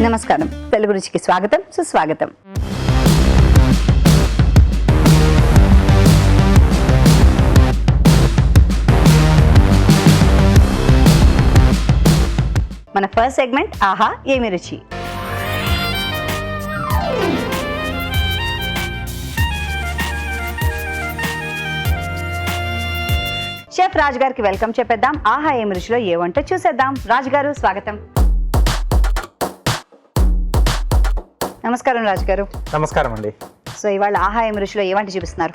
నమస్కారం. తెలుగు రుచికి స్వాగతం, సుస్వాగతం. మన ఫస్ట్ సెగ్మెంట్ ఆహా ఏమి రుచి. షెఫ్ రాజ్ గారికి వెల్కమ్ చెప్పేద్దాం. ఆహా ఏమి రుచిలో ఏ వంట చూసేద్దాం. రాజ్ గారు స్వాగతం. నమస్కారం రాజ్ గారు. నమస్కారం అండి. సో ఇవాళ ఆహా ఏమి రుచిలో ఏ వంట చూపిస్తున్నారు?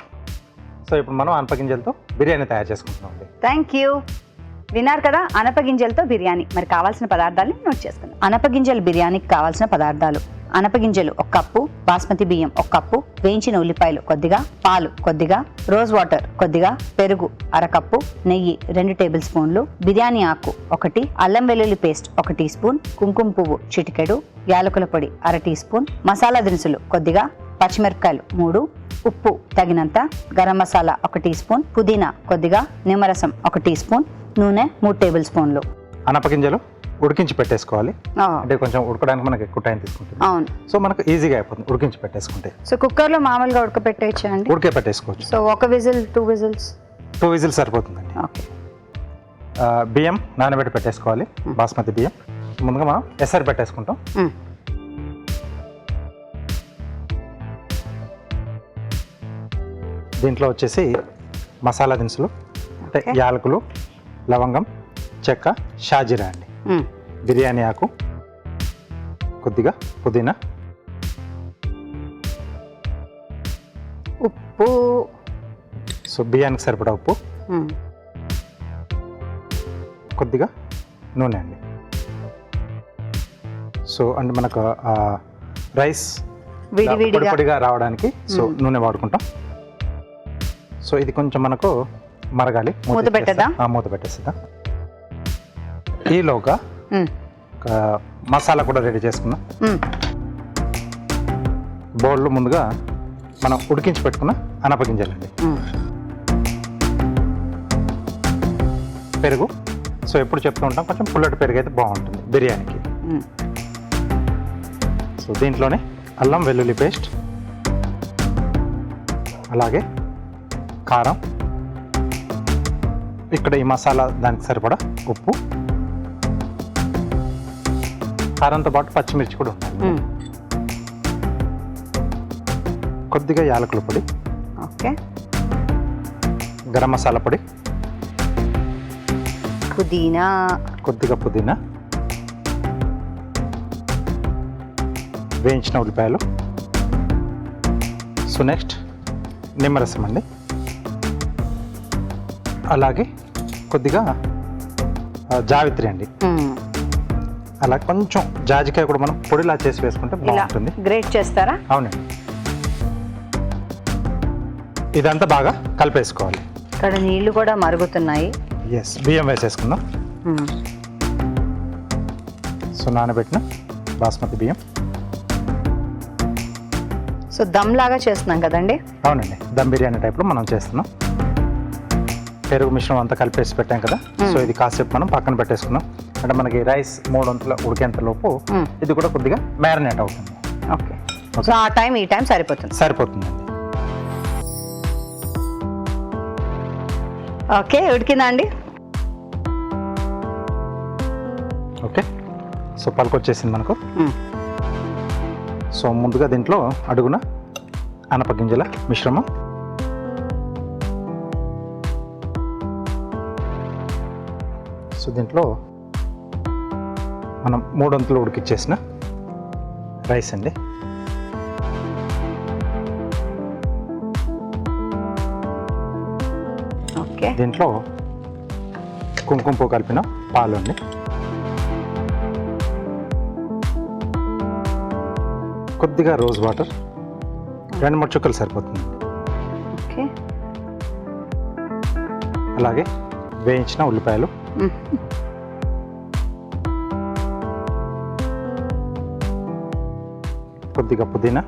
సో ఇప్పుడు మనం అనపగింజలతో బిర్యానీ తయారు చేసుకుంటున్నాం అండి. Thank you. విన్నారు కదా, అనపగింజలతో బిర్యానీ. మరి కావాల్సిన పదార్థాలని నోట్ చేసుకుందాం. అనపగింజల బిర్యానీకి కావాల్సిన పదార్థాలు: అనపగింజలు 1 కప్పు, బాస్మతి బియ్యం 1 కప్పు, వేయించిన ఉల్లిపాయలు కొద్దిగా, పాలు కొద్దిగా, రోజ్ వాటర్ కొద్దిగా, పెరుగు 1/2 కప్పు, నెయ్యి 2 టేబుల్ స్పూన్లు, బిర్యానీ ఆకు 1, అల్లం వెల్లుల్లి పేస్ట్ 1 టీ స్పూన్, కుంకుమ పువ్వు చిటికెడు, యాలకుల పొడి 1/2 టీ స్పూన్, మసాలా దినుసులు కొద్దిగా, పచ్చిమిరపకాయలు 3, ఉప్పు తగినంత, గరం మసాలా 1 టీ స్పూన్, పుదీనా కొద్దిగా, నిమ్మరసం 1 టీ స్పూన్, నూనె 3 టేబుల్ స్పూన్లు. అనపగింజలు ఉడికించి పెట్టేసుకోవాలి. అంటే కొంచెం ఉడకడానికి మనకి ఎక్కువ టైం తీసుకుంటుంది. అవును. సో మనకు ఈజీగా అయిపోతుంది ఉడికించి పెట్టేసుకుంటే. సో కుక్కర్లో మామూలుగా ఉడకపెట్టేయచ్చా అండి? ఉడికే పెట్టేసుకోవచ్చు. So 1 whistle 2 whistles? 2 విజిల్స్ సరిపోతుందండి. ఓకే. బియ్యం నానబెట్టి పెట్టేసుకోవాలి. బాస్మతి బియ్యం ముందుగా మనం ఎసరు పెట్టేసుకుంటాం. దీంట్లో వచ్చేసి మసాలా దినుసులు అంటే యాలకులు, లవంగం, చెక్క, షాజీరా అండి, బిర్యానీ ఆకు, కొద్దిగా పుదీనా, ఉప్పు, సో బియ్యానికి సరిపడా ఉప్పు, కొద్దిగా నూనె అండి. సో అంటే మనకు రైస్ పొడిగా రావడానికి సో నూనె వాడుకుంటాం. సో ఇది కొంచెం మనకు మరగాలి. మూత పెట్టేద్దాం. ఈలోగా మసాలా కూడా రెడీ చేసుకున్నాం. బౌల్లో ముందుగా మనం ఉడికించి పెట్టుకున్న అనపగింజలండి, పెరుగు. సో ఎప్పుడు చెప్తూ ఉంటాం కొంచెం పుల్లటి పెరుగు అయితే బాగుంటుంది బిర్యానీకి. సో దీంట్లోనే అల్లం వెల్లుల్లి పేస్ట్, అలాగే కారం, ఇక్కడ ఈ మసాలా దానికి సరిపడా ఉప్పు, కారంతో పాటు పచ్చిమిర్చి కూడా ఉంటుంది, కొద్దిగా యాలకుల పొడి, ఓకే, గరం మసాలా పొడి, పుదీనా, కొద్దిగా పుదీనా, వేయించిన ఉల్లిపాయలు. సో నెక్స్ట్ నిమ్మరసం అండి, అలాగే కొద్దిగా జావిత్రి అండి. అలా కొంచెం జాజికాయ కూడా మనం పొడిలా చేసి వేసుకుంటే బాగుంటుంది. గ్రేట్ చేస్తారా? అవునండి. ఇదంతా బాగా కలిపేసుకోవాలి. ఇక్కడ నీళ్లు కూడా మరుగుతున్నాయి. ఎస్, బియ్యం వేసేసుకుందాం. సో నానబెట్టిన బాస్మతి బియ్యం. సో దమ్ లాగా చేస్తున్నాం కదండి? అవునండి, దమ్ బిర్యానీ టైప్లో మనం చేస్తున్నాం. పెరుగు మిశ్రమం అంతా కలిపేసి పెట్టాం కదా. సో ఇది కాసేపు మనం పక్కన పెట్టేసుకున్నాం. అంటే మనకి రైస్ 3 వంతుల ఉడికేంత లోపు ఇది కూడా కొద్దిగా మ్యారినేట్ అవుతుంది. ఓకే. సో ఆ టైం ఈ టైం సరిపోతుందండి. ఓకే, ఉడికిందా అండి? ఓకే. సో పలుకొచ్చేసింది మనకు. సో ముందుగా దీంట్లో అడుగున అనపగింజల మిశ్రమం, సో దీంట్లో మనం 3 వంతులు ఉడికిచ్చేసిన రైస్ అండి. ఓకే. దీంట్లో కుంకుమ పువ్వు కలిపిన పాలు అండి, కొద్దిగా రోజ్ వాటర్ 2-3 చుక్కలు సరిపోతుంది. ఓకే. అలాగే వేయించిన ఉల్లిపాయలు, కొద్దిగా పుదీనా,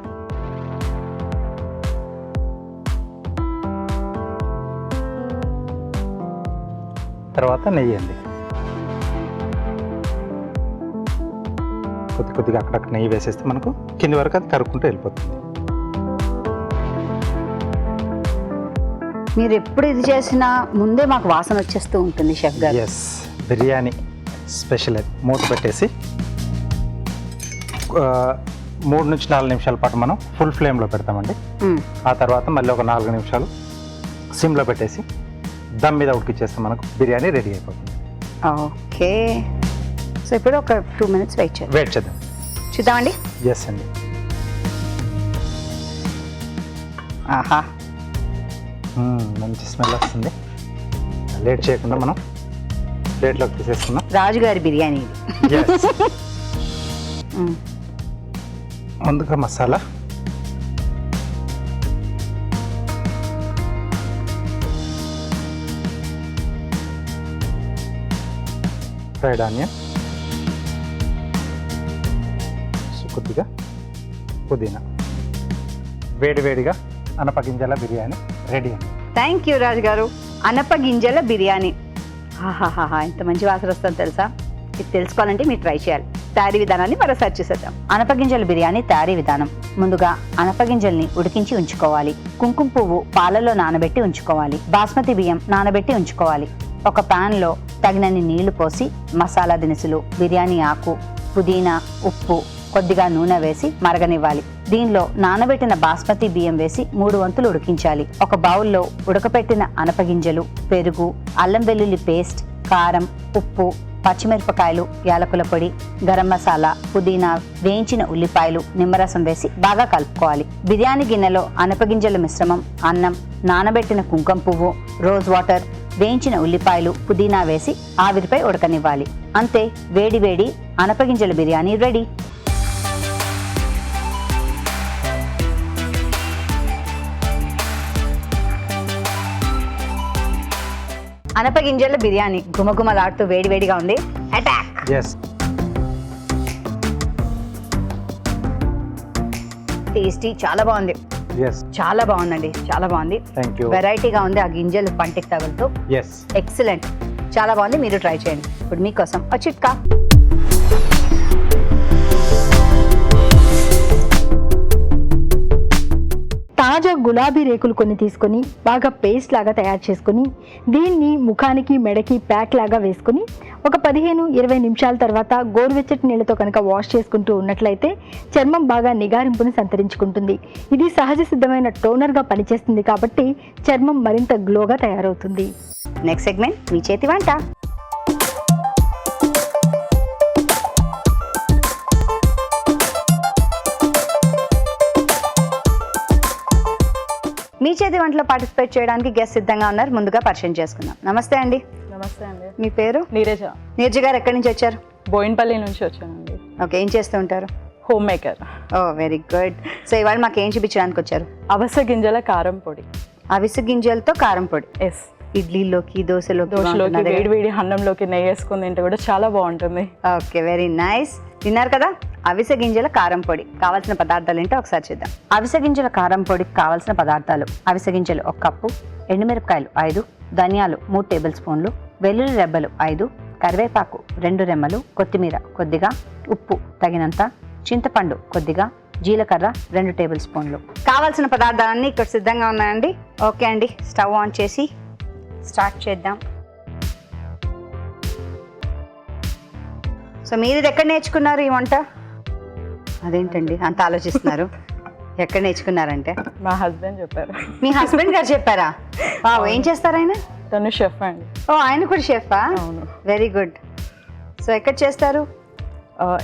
తర్వాత నెయ్యి అండి. కొద్దిగా అక్కడక్కడ నెయ్యి వేసేస్తే మనకు కింది వరకు అది కరుక్కుంటూ వెళ్ళిపోతుంది. మీరు ఎప్పుడు ఇది చేసినా ముందే మాకు వాసన వచ్చేస్తూ ఉంటుంది షెఫ్ గారు. ఎస్, బిర్యానీ స్పెషల్ అది. మూత పెట్టేసి 3 నుంచి 4 నిమిషాల పాటు మనం ఫుల్ ఫ్లేమ్లో పెడతామండి. ఆ తర్వాత మళ్ళీ ఒక 4 నిమిషాలు సిమ్లో పెట్టేసి దమ్ మీద ఉడికిచ్చేస్తే మనకు బిర్యానీ రెడీ అయిపోతుంది. ఓకే, సో ఇప్పుడు ఒక 2 minutes వెయిట్ చేద్దాం. చూద్దామండి. ఎస్ అండి. ఆహా, మంచి స్మెల్ వస్తుంది. లేట్ చేయకుండా మనం ప్లేట్లోకి తీసేసుకున్నాం. రాజుగారి బిర్యానీ ఇది. Yes. ముందుగా మసాలా, ఫ్రైడ్ ఆనియన్, కొద్దిగా పుదీనా. వేడివేడిగా అనపగింజల బిర్యానీ రెడీ అండి. థ్యాంక్ యూ రాజు గారు. అనపగింజల బిర్యానీ, ఆహాహా, ఎంత మంచి వాసన వస్తుందో తెలుసా. ఇది తెలుసుకోవాలంటే మీరు ట్రై చేయాలి. తయారీ విధానాన్ని మరోసారి చూసేద్దాం. అనపగింజల బిర్యానీ తయారీ విధానం. ముందుగా అనపగింజల్ని ఉడికించి ఉంచుకోవాలి. కుంకుమ పువ్వు పాలలో నానబెట్టి ఉంచుకోవాలి. బాస్మతి బియ్యం నానబెట్టి ఉంచుకోవాలి. ఒక పాన్ లో తగినన్ని నీళ్లు పోసి మసాలా దినుసులు, బిర్యానీ ఆకు, పుదీనా, ఉప్పు, కొద్దిగా నూనె వేసి మరగనివ్వాలి. దీనిలో నానబెట్టిన బాస్మతి బియ్యం వేసి 3 వంతులు ఉడికించాలి. ఒక బౌల్లో ఉడకపెట్టిన అనపగింజలు, పెరుగు, అల్లం వెల్లుల్లి పేస్ట్, కారం, ఉప్పు, పచ్చిమిరపకాయలు, యాలకుల పొడి, గరం మసాలా, పుదీనా, వేయించిన ఉల్లిపాయలు, నిమ్మరసం వేసి బాగా కలుపుకోవాలి. బిర్యానీ గిన్నెలో అనపగింజల మిశ్రమం, అన్నం, నానబెట్టిన కుంకుమ పువ్వు, రోజ్ వాటర్, వేయించిన ఉల్లిపాయలు, పుదీనా వేసి ఆవిరిపై ఉడకనివ్వాలి. అంతే, వేడి వేడి అనపగింజల బిర్యానీ రెడీ. అనపగింజల బిర్యానీ గుమగుమలాడుతూ వేడివేడిగా ఉంది. అటాక్. Yes. టేస్టీ, చాలా బాగుంది. Yes. చాలా బాగుందండి, చాలా బాగుంది. Thank you. వెరైటీగా ఉంది. ఆ గింజలు పంటికి తగులుతూ Yes. ఎక్సలెంట్, చాలా బాగుంది. మీరు ట్రై చేయండి. ఇప్పుడు మీకోసం ఒక చిట్కా. తాజా గులాబీ రేకులు కొన్ని తీసుకొని బాగా పేస్ట్ లాగా తయారు చేసుకొని దీన్ని ముఖానికి, మెడకి ప్యాక్ లాగా వేసుకొని ఒక 15-20 నిమిషాల తర్వాత గోరువెచ్చటి నీళ్ళతో కనుక వాష్ చేసుకుంటూ ఉన్నట్లయితే చర్మం బాగా నిగారింపుని సంతరించుకుంటుంది. ఇది సహజ సిద్ధమైన టోనర్గా పనిచేస్తుంది కాబట్టి చర్మం మరింత గ్లోగా తయారవుతుంది. నెక్స్ట్ సెగ్మెంట్ మీ చేతి వంట. మీ చేతి వంటలో పార్టిసిపేట్ చేయడానికి గెస్ట్ సిద్ధంగా ఉన్నారు. ముందుగా పరిచయం చేసుకుందాం. నమస్తే అండి. నమస్తే అండి. మీ పేరు? నీరజ. నీరజ గారు ఎక్కడి నుంచి వచ్చారు? బోయిన్పల్లి నుంచి వచ్చానండి. ఓకే, ఏం చేస్తూ ఉంటారు? Home maker. Oh, very good. So ఇవాళ మాకు ఏం చూపించడానికి వచ్చారు? అవస గింజల కారం పొడి. అవిసె గింజలతో కారం పొడి. ఎస్. ఇడ్లీలోకి, దోశలోకి, వేడి వేడి అన్నంలోకి నెయ్యి వేసుకుని తింటే కూడా చాలా బాగుంటుంది. Okay, very nice. తిన్నారు కదా అవిసె గింజల కారం పొడి. కావాల్సిన పదార్థాలు ఏంటో ఒకసారి చూద్దాం. అవిసె గింజల కారం పొడికి కావాల్సిన పదార్థాలు: అవిసె గింజలు 1 కప్పు, ఎండుమిరపకాయలు 5, ధనియాలు 3 టేబుల్ స్పూన్లు, వెల్లుల్లి రెబ్బలు 5, కరివేపాకు 2 రెమ్మలు, కొత్తిమీర కొద్దిగా, ఉప్పు తగినంత, చింతపండు కొద్దిగా, జీలకర్ర 2 టేబుల్ స్పూన్లు. కావాల్సిన పదార్థాలన్నీ ఇక్కడ సిద్ధంగా ఉన్నాయండి. ఓకే అండి, స్టవ్ ఆన్ చేసి స్టార్ట్ చేద్దాం. సో మీరు ఇది ఎక్కడ నేర్చుకున్నారు ఈ వంట? అదేంటండి అంత ఆలోచిస్తున్నారు? ఎక్కడ నేర్చుకున్నారంటే? మా హస్బెండ్ చెప్పారు. మీ హస్బెండ్ గారు చెప్పారా? ఏం చేస్తారు ఆయన? తను షెఫ్ అండి. ఓ, ఆయన కూడా షెఫా? అవును. Very good. సో ఎక్కడ చేస్తారు?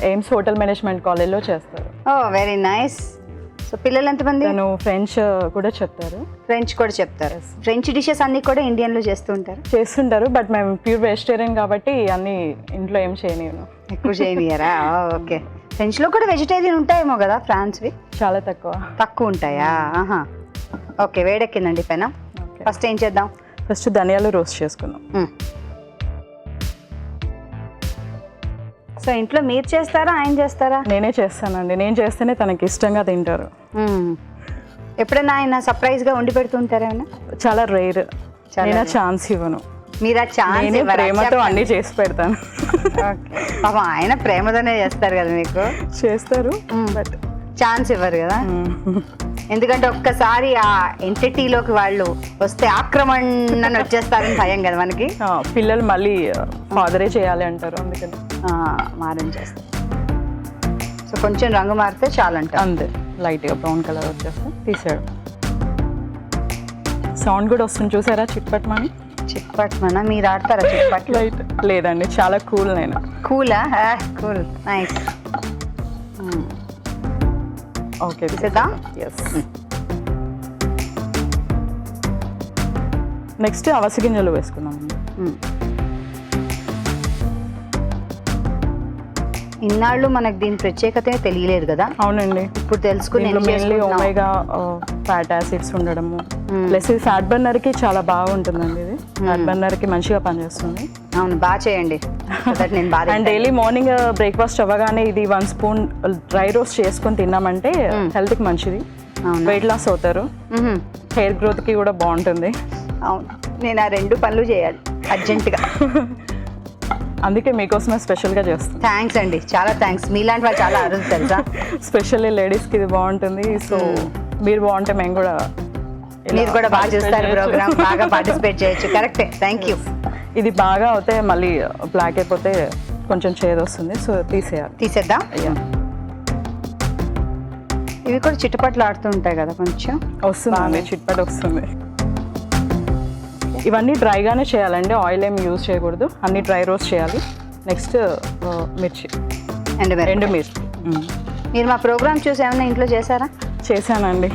ఎయిమ్స్ హోటల్ మేనేజ్మెంట్ కాలేజ్లో చేస్తారు. ఓ, వెరీ నైస్. సో పిల్లలు ఎంతమంది? తను ఫ్రెంచ్ కూడా చెప్తారు. ఫ్రెంచ్ కూడా చెప్తారు. ఫ్రెంచ్ డిషెస్ అన్ని కూడా ఇండియన్లో చేస్తూ ఉంటారు? చేస్తుంటారు, బట్ మేము ప్యూర్ వెజిటేరియన్ కాబట్టి అన్ని ఇంట్లో ఏం చేయనివ్వను. ఎక్కువ చేయనియరా? ఓకే. ఫ్రెంచ్లో కూడా వెజిటేరియన్ ఉంటాయేమో కదా ఫ్రాన్స్వి? చాలా తక్కువ ఉంటాయా? ఆహా. ఓకే, వేడెక్కిందండి పెన. ఫస్ట్ ఏం చేద్దాం? ఫస్ట్ ధనియాలు రోస్ట్ చేసుకుందాం. సో ఇంట్లో మీరు చేస్తారా, ఆయన చేస్తారా? నేనే చేస్తానండి. నేను చేస్తేనే తనకి ఇష్టంగా తింటారు. ఎప్పుడైనా ఆయన సర్ప్రైజ్గా వండి పెడుతుంటారా? చాలా రేర్. నేను ఛాన్స్ ఇవ్వను. మీరు ఆ ఛాన్స్ ప్రేమతో అన్ని చేసి పెడతాను. పాపం ఆయన ప్రేమతోనే చేస్తారు కదా మీకు, చేస్తారు బట్ ఛాన్స్ ఇవ్వరు కదా. ఎందుకంటే ఒక్కసారి ఆ ఎంటిటీలోకి వాళ్ళు వస్తే ఆక్రమణ వచ్చేస్తారని భయం కదా మనకి. పిల్లలు మళ్ళీ ఫాదరే చేయాలి అంటారు, అందుకని మారం చేస్తారు. సో కొంచెం రంగు మారితే చాలంట. అంతే, లైట్గా బ్రౌన్ కలర్ వచ్చేస్తే తీసాడు. సౌండ్ కూడా వస్తుంది చూసారా, చిట్పట్మని. చిట్పట్మన మీరు ఆడతారా చిట్పట్? లైట్ లేదండి, చాలా కూల్ నేను. కూలా? Cool, nice. ఓకే తీసేద్దాం. ఎస్. నెక్స్ట్ అవస గింజలు వేసుకున్నామండి. ఇన్నాళ్ళు మనకు దీని ప్రత్యేకత తెలియలేదు కదా. అవునండి, ఇప్పుడు తెలుసుకుని మెయిన్లీ ఒమేగా ఫ్యాట్ యాసిడ్స్ ఉండడము, ప్లస్ ఇది ఫ్యాట్ బర్నర్ కి చాలా బాగుంటుందండి. ఇది ఫ్యాట్ బర్నర్ కి మంచిగా పనిచేస్తుంది. అవును, బాగా చేయండి. నేను బాగా అండ్ డైలీ మార్నింగ్ బ్రేక్ఫాస్ట్ అవ్వగానే ఇది 1 స్పూన్ డ్రై రోస్ట్ చేసుకొని తిన్నామంటే హెల్త్ కి మంచిది. వెయిట్ లాస్ అవుతారు, హెయిర్ గ్రోత్ కి కూడా బాగుంటుంది. అవును, నేను ఆ 2 పనులు చేయాలి అర్జెంటుగా. అందుకే మీకోసమే స్పెషల్గా చేస్తాను. థ్యాంక్స్ అండి, చాలా థ్యాంక్స్. మీలాంటి వాళ్ళు చాలా అరుదు తెలుసా. స్పెషల్లీ లేడీస్కి ఇది బాగుంటుంది. సో మీరు బాగుంటే మేము కూడా, మీరు కూడా బాగా చూస్తారు ప్రోగ్రామ్, బాగా పార్టిసిపేట్ చేయొచ్చు. కరెక్టే, థ్యాంక్ యూ. ఇది బాగా అవుతే మళ్ళీ బ్లాక్ అయిపోతే కొంచెం చేదు వస్తుంది, సో తీసేయాలి. తీసేద్దాం. అయ్యా, ఇవి కూడా చిట్టుపట్లు ఆడుతూ ఉంటాయి కదా, కొంచెం వస్తుంది, చిట్పట్ వస్తుంది. ఇవన్నీ డ్రైగానే చేయాలండి, ఆయిల్ ఏం యూజ్ చేయకూడదు, అన్ని డ్రై రోస్ట్ చేయాలి. నెక్స్ట్ మిర్చి, ఎండుమిర్చి. మీరు మా ప్రోగ్రామ్ చూసి ఏమన్నా ఇంట్లో చేశారా? చేశానండి.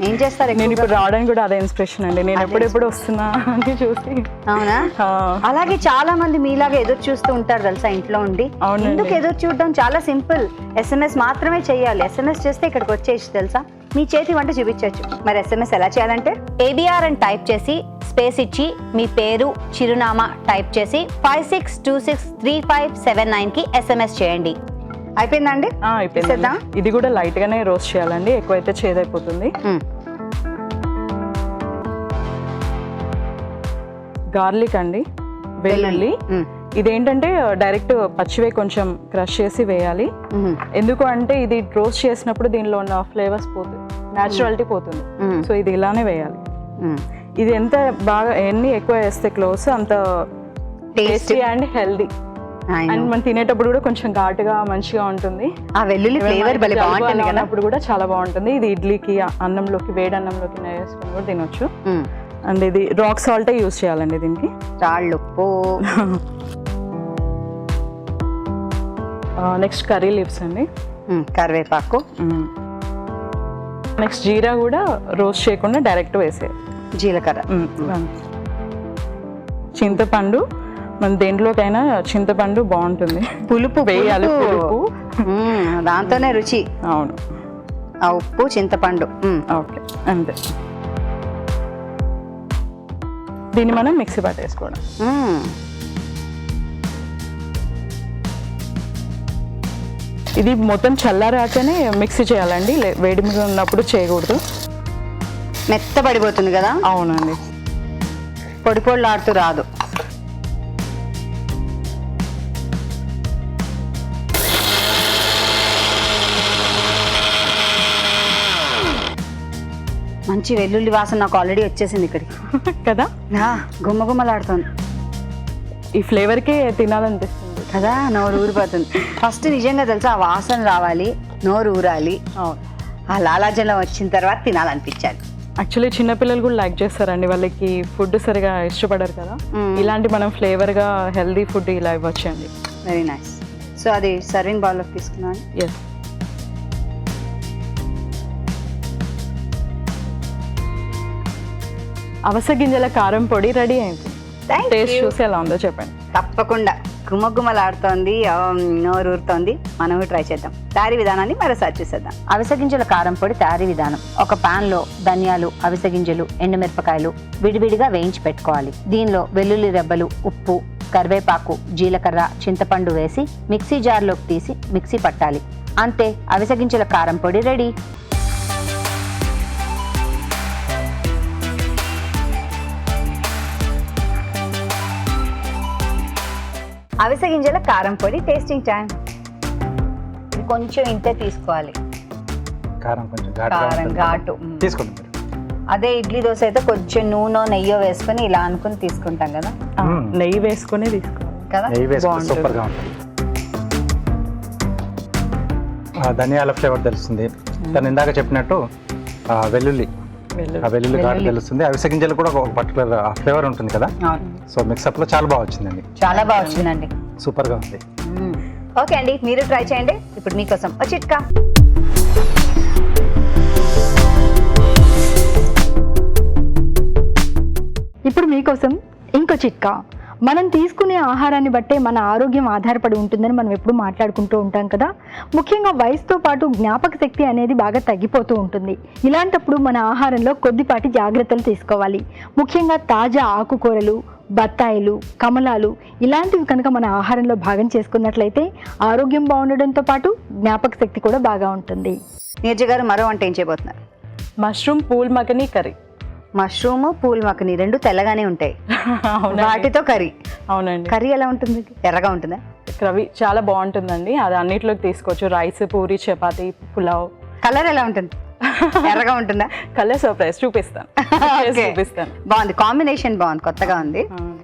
ఏం చేస్తారు? నేను ఇప్పుడు రావడానికి కూడా అదే ఇన్స్పిరేషన్ అండి, నేను ఎప్పుడెప్పుడు వస్తున్నా అని చూసి. అవునా? అలాగే చాలా మంది మీలాగా ఎదురు చూస్తూ ఉంటారు తెలుసా ఇంట్లో ఉండి. ఎందుకు ఎదురు చూడడం? చాలా సింపుల్, SMS మాత్రమే చేయాలి. SMS చేస్తే ఇక్కడికి వచ్చేసి తెలుసా, మీ చేతి వంట చూపించవచ్చు. మరి SMS ఎలా చేయాలంటే ABR అని టైప్ చేసి స్పేస్ ఇచ్చి మీ పేరు చిరునామా టైప్ చేసి 56263579కి SMS చేయండి. అయిపోయిందండి? అయిపోయింది. ఇది కూడా లైట్ గానే రోస్ట్ చేయాలండి, ఎక్కువైతే చేదైపోతుంది. గార్లిక్ అండి, వెల్లుల్లి. ఇదేంటంటే డైరెక్ట్ పచ్చివే కొంచెం క్రష్ చేసి వేయాలి. ఎందుకు అంటే ఇది రోస్ట్ చేసినప్పుడు దీనిలో ఉన్న ఫ్లేవర్స్ పోతుంది, న్యాచురాలిటీ పోతుంది. సో ఇది ఇలానే వేయాలి. ఇది ఎంత బాగా ఎన్ని ఎక్కువ వేస్తే క్లోజ్ అంత టేస్టీ అండ్ హెల్దీ. అండ్ మనం తినేటప్పుడు కూడా కొంచెం ఘాటుగా మంచిగా ఉంటుంది. ఆ వెల్లుల్లి ఫ్లేవర్ భలే బాగుంటుంది కదా, అప్పుడు కూడా చాలా బాగుంటుంది. ఇది ఇడ్లీకి, అన్నంలోకి, వేడి అన్నంలోకి వేసుకొని కూడా తినొచ్చు. అండ్ ఇది రాక్ సాల్టే యూజ్ చేయాలండి దీనికి. రాళ్ళుప్పు. నెక్స్ట్ కర్రీ లీవ్స్ అండి, కరివేపాకు. నెక్స్ట్ జీరా కూడా రోస్ట్ చేయకుండా డైరెక్ట్ వేసేయాలి. జీలకర్ర. చింతపండు, మన దేంట్లోకైనా చింతపండు బాగుంటుంది, పులుపు వేయాలి. పులుపు దాంతోనే రుచి. అవును, ఆ ఉప్పు, చింతపండు. ఓకే, అంతే. దీన్ని మనం మిక్సీ పట్టేసుకోవడం. ఇది మొత్తం చల్లారాకనే మిక్సీ చేయాలండి, వేడి మీద ఉన్నప్పుడు చేయకూడదు, మెత్తబడిపోతుంది కదా. అవునండి, పొడి పొడిలు ఆడుతూ రాదు. మంచి వెల్లుల్లి వాసన నాకు ఆల్రెడీ వచ్చేసింది ఇక్కడికి కదా. గుమ్మగుమ్మలాడుతుంది. ఈ ఫ్లేవర్కే తినాలనిపిస్తుంది కదా, నోరు ఊరిపోతుంది. ఫస్ట్ నిజంగా తెలుసా, ఆ వాసన రావాలి, నోరు ఊరాలి, ఆ లాలాజలం వచ్చిన తర్వాత తినాలనిపించాలి. యాక్చువల్లీ చిన్నపిల్లలు కూడా లైక్ చేస్తారండి, వాళ్ళకి ఫుడ్ సరిగా ఇష్టపడరు కదా. ఇలాంటి మనం ఫ్లేవర్గా హెల్దీ ఫుడ్ ఇలా ఇవ్వచ్చండి. Very nice. సో అది సర్వింగ్ బౌల్లోకి తీసుకున్నాను. ఎస్. అవస గింజల కారం పొడి రెడీ అయింది. టేస్ట్ చూసి ఎలా ఉందో చెప్పండి. తప్పకుండా గుమ్మగుమ్మలాడుతోంది, నోరు ఊరుతోంది. మనం ట్రై చేద్దాం. తయారీ విధానాన్ని మరోసారి చూసేద్దాం. అవిసె గింజల కారం పొడి తయారీ విధానం: ఒక పాన్ లో ధనియాలు, అవిసె గింజలు, ఎండుమిరపకాయలు విడివిడిగా వేయించి పెట్టుకోవాలి. దీనిలో వెల్లుల్లి రెబ్బలు, ఉప్పు, కరివేపాకు, జీలకర్ర, చింతపండు వేసి మిక్సీ జార్లోకి తీసి మిక్సీ పట్టాలి. అంతే, అవిసె గింజల కారం పొడి రెడీ. అవిసె గింజల కారం పొడి టేస్టింగ్ టైం. ఇది కొంచెం ఇంతే తీసుకోవాలి, కారం కొంచెం కారం ఘాటు. తీసుకోండి మీరు. అదే ఇడ్లీ దోశ అయితే కొంచెం నూనె నెయ్యో వేసుకొని ఇలా అనుకుని తీసుకుంటాం కదా, నెయ్యి వేసుకునే తీసుకోవాలి కదా. నెయ్యి వేసుకుంటే సూపర్ గా ఉంటుంది. ధనియాల ఫ్లేవర్ తెలుస్తుంది. తను ఇందాక చెప్పినట్టు వెల్లుల్లి, ఆ వెల్లుల్లి ఘాటు తెలుస్తుంది. అవిసె గింజలు కూడా ఒక పర్టికులర్ ఫ్లేవర్ ఉంటుంది కదా. సో మిక్సప్ లో చాలా బాగా వచ్చిందండి, చాలా బాగా వచ్చిందండి, సూపర్ గా ఉంది. ఓకే అండి, మీరు ట్రై చేయండి. ఇప్పుడు మీకోసం ఒక చిట్కా. ఇప్పుడు మీకోసం ఇంకో చిట్కా. మనం తీసుకునే ఆహారాన్ని బట్టే మన ఆరోగ్యం ఆధారపడి ఉంటుందని మనం ఎప్పుడు మాట్లాడుకుంటూ ఉంటాం కదా. ముఖ్యంగా వయసుతో పాటు జ్ఞాపక శక్తి అనేది బాగా తగ్గిపోతూ ఉంటుంది. ఇలాంటప్పుడు మన ఆహారంలో కొద్దిపాటి జాగ్రత్తలు తీసుకోవాలి. ముఖ్యంగా తాజా ఆకుకూరలు, బత్తాయిలు, కమలాలు ఇలాంటివి కనుక మన ఆహారంలో భాగం చేసుకున్నట్లయితే ఆరోగ్యం బాగుండడంతో పాటు జ్ఞాపక శక్తి కూడా బాగా ఉంటుంది. నీరజ గారు, మరో వంట ఏం చేయబోతున్నారు? Mushroom phool makhani curry. Mushroom phool makhani రెండు తెల్లగానే ఉంటాయి, వాటితో కర్రీ. అవునండి. కర్రీ ఎలా ఉంటుంది? ఎర్రగా ఉంటుందా? కర్రీ చాలా బాగుంటుందండి. అది అన్నిట్లోకి తీసుకోవచ్చు, రైస్, పూరి, చపాతి, పులావ్. కలర్ ఎలా ఉంటుంది? ఎర్రగా ఉంటుందా? కలర్ సర్ప్రైజ్ చూపిస్తాను. బాగుంది, కాంబినేషన్ బాగుంది, కొత్తగా ఉంది.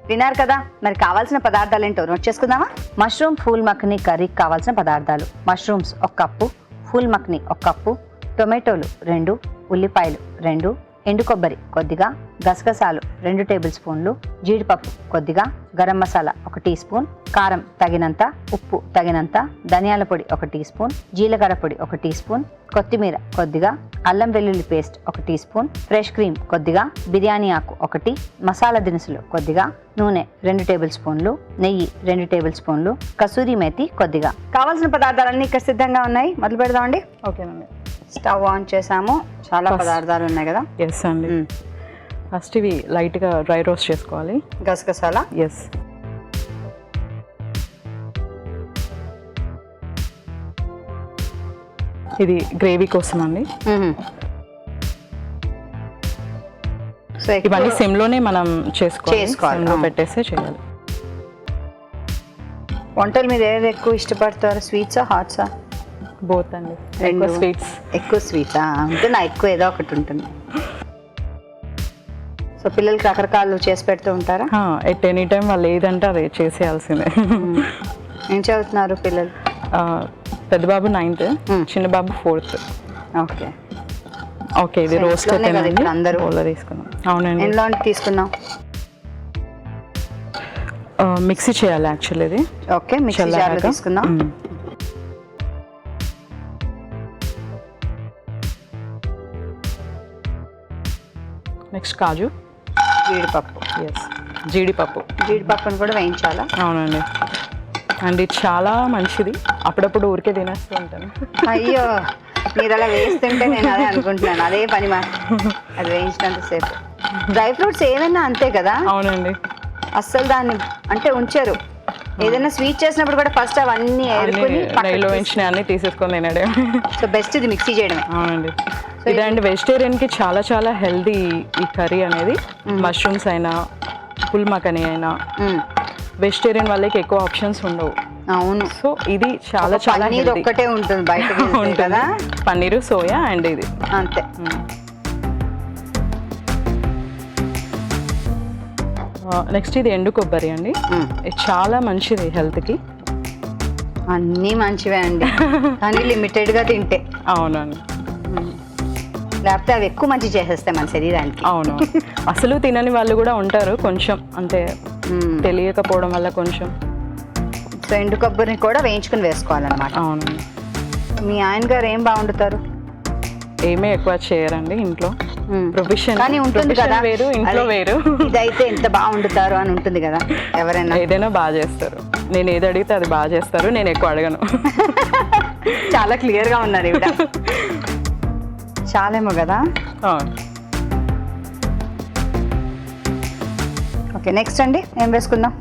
విన్నారు కదా, మరి కావాల్సిన పదార్థాలు ఏంటో నోట్ చేసుకుందామా? మష్రూమ్ పూల్ మకనీ కర్రీకి కావాల్సిన పదార్థాలు: మష్రూమ్స్ 1 కప్పు, పూల్ మకనీ 1 కప్పు, టొమాటోలు 2, ఉల్లిపాయలు 2, ఎండు కొబ్బరి కొద్దిగా, గసగసాలు 2 టేబుల్ స్పూన్లు, జీడిపప్పు కొద్దిగా, గరం మసాలా 1 టీ స్పూన్, కారం తగినంత, ఉప్పు తగినంత, ధనియాల పొడి 1 టీ స్పూన్, జీలకర్ర పొడి 1 టీ స్పూన్, కొత్తిమీర కొద్దిగా, అల్లం వెల్లుల్లి paste 1 teaspoon, fresh cream కొద్దిగా, బిర్యానీ ఆకు 1, మసాలా దినుసులు కొద్దిగా, నూనె 2 టేబుల్ స్పూన్లు, నెయ్యి 2 టేబుల్ స్పూన్లు, కసూరి మేతి కొద్దిగా. కావాల్సిన పదార్థాలన్నీ ఇక్కడ సిద్ధంగా ఉన్నాయి, మొదలు పెడదామండి. ఓకేనండి. స్టవ్ ఆన్ చేసాము, చాలా పదార్థాలు ఉన్నాయి కదా. ఎస్ అండి. ఫస్ట్ ఇవి లైట్గా డ్రై రోస్ట్ చేసుకోవాలి. గసగసాల. ఎస్. ఇది గ్రేవీ కోసం అండి. సో ఇవన్నీ సిమ్లోనే మనం చేసుకోవాలి, సిమ్లో పెట్టేస్తే చేయాలి. వంటలు మీరు ఏది ఎక్కువ ఇష్టపడతారు? స్వీట్సా, హాట్సా? బోత్ అండి. ఎక్కువ స్వీట్స్. ఎక్కువ స్వీట్సా? అంటే నా ఎక్కువ ఏదో ఒకటి ఉంటుంది. సో పిల్లలకి రకరకాలు చేసి పెడుతూ ఉంటారా? ఎట్ ఎనీ టైం వాళ్ళు ఏదంటే అది చేసేయాల్సిందే. ఏం చదువుతున్నారు పిల్లలు? పెద్ద బాబు 9th, చిన్న బాబు 4th. Okay okay. ఇది రోస్ట్ అందరూ తీసుకున్నాం. అవునండి. ఎందులో తీసుకున్నాం? మిక్సీ చేయాలి యాక్చువల్లీ ఇది. ఓకే, మిక్సీ జార్లో తీసుకుందాం. నెక్స్ట్ కాజు, జీడిపప్పు. ఎస్, జీడిపప్పు. జీడిపప్పును కూడా వేయించాలా? అవునండి. అండ్ ఇది చాలా మంచిది, అప్పుడప్పుడు ఊరికే తినేస్తూ ఉంటాను. అయ్యో, మీరు అలా వేస్తుంటే నేను అదే అనుకుంటున్నాను, అదే పని అది వేయించినంతసేపు. డ్రై ఫ్రూట్స్ ఏదైనా అంతే కదా. అవునండి. అస్సలు దాన్ని అంటే ఉంచారు. ఏదైనా స్వీట్ చేసినప్పుడు కూడా ఫస్ట్ అవన్నీ నెయ్యిలో వేయించిన అన్ని తీసేసుకొని తినడే. సో బెస్ట్ ఇది మిక్సీ చేయడమే. అవునండి. ఇదండి వెజిటేరియన్కి చాలా చాలా హెల్దీ ఈ కర్రీ అనేది. మష్రూమ్స్ అయినా, పుల్ మకనీ అయినా, వెజిటేరియన్ వాళ్ళకి ఎక్కువ ఆప్షన్స్ ఉండవు. అవును. సో ఇది చాలా చాలా పన్నీర్ ఒక్కటే ఉంటుంది బయట ఉంటుంది. పన్నీరు, సోయా అండ్ ఇది అంతే. నెక్స్ట్ ఇది ఎండు కొబ్బరి అండి. ఇది చాలా మంచిది హెల్త్కి. అన్నీ మంచివే అండి, కానీ లిమిటెడ్గా తింటే. అవునండి. లేకపోతే అవి ఎక్కువ మంచి చేసేస్తాయి మన శరీరానికి. అవును. అసలు తినని వాళ్ళు కూడా ఉంటారు కొంచెం, అంటే తెలియకపోవడం వల్ల కొంచెం. సో ఎండు కొబ్బరిని కూడా వేయించుకుని వేసుకోవాలన్నమాట. అవును. మీ ఆయన గారు ఏం బాగుండుతారు? ఏమీ ఎక్కువ చేయరండి ఇంట్లో. ప్రొఫెషన్ కానీ ఉంటుంది కదా, వేరు, ఇంట్లో వేరు. ఇదైతే ఎంత బాగుండుతారు అని ఉంటుంది కదా ఎవరైనా. ఏదైనా బాగా చేస్తారు. నేను ఏది అడిగితే అది బాగా చేస్తారు, నేను ఎక్కువ అడగను. చాలా క్లియర్గా ఉన్నారు ఇవిడ. చాలేమో కదా. ఓకే, నెక్స్ట్ అండి ఏం వేసుకుందాం?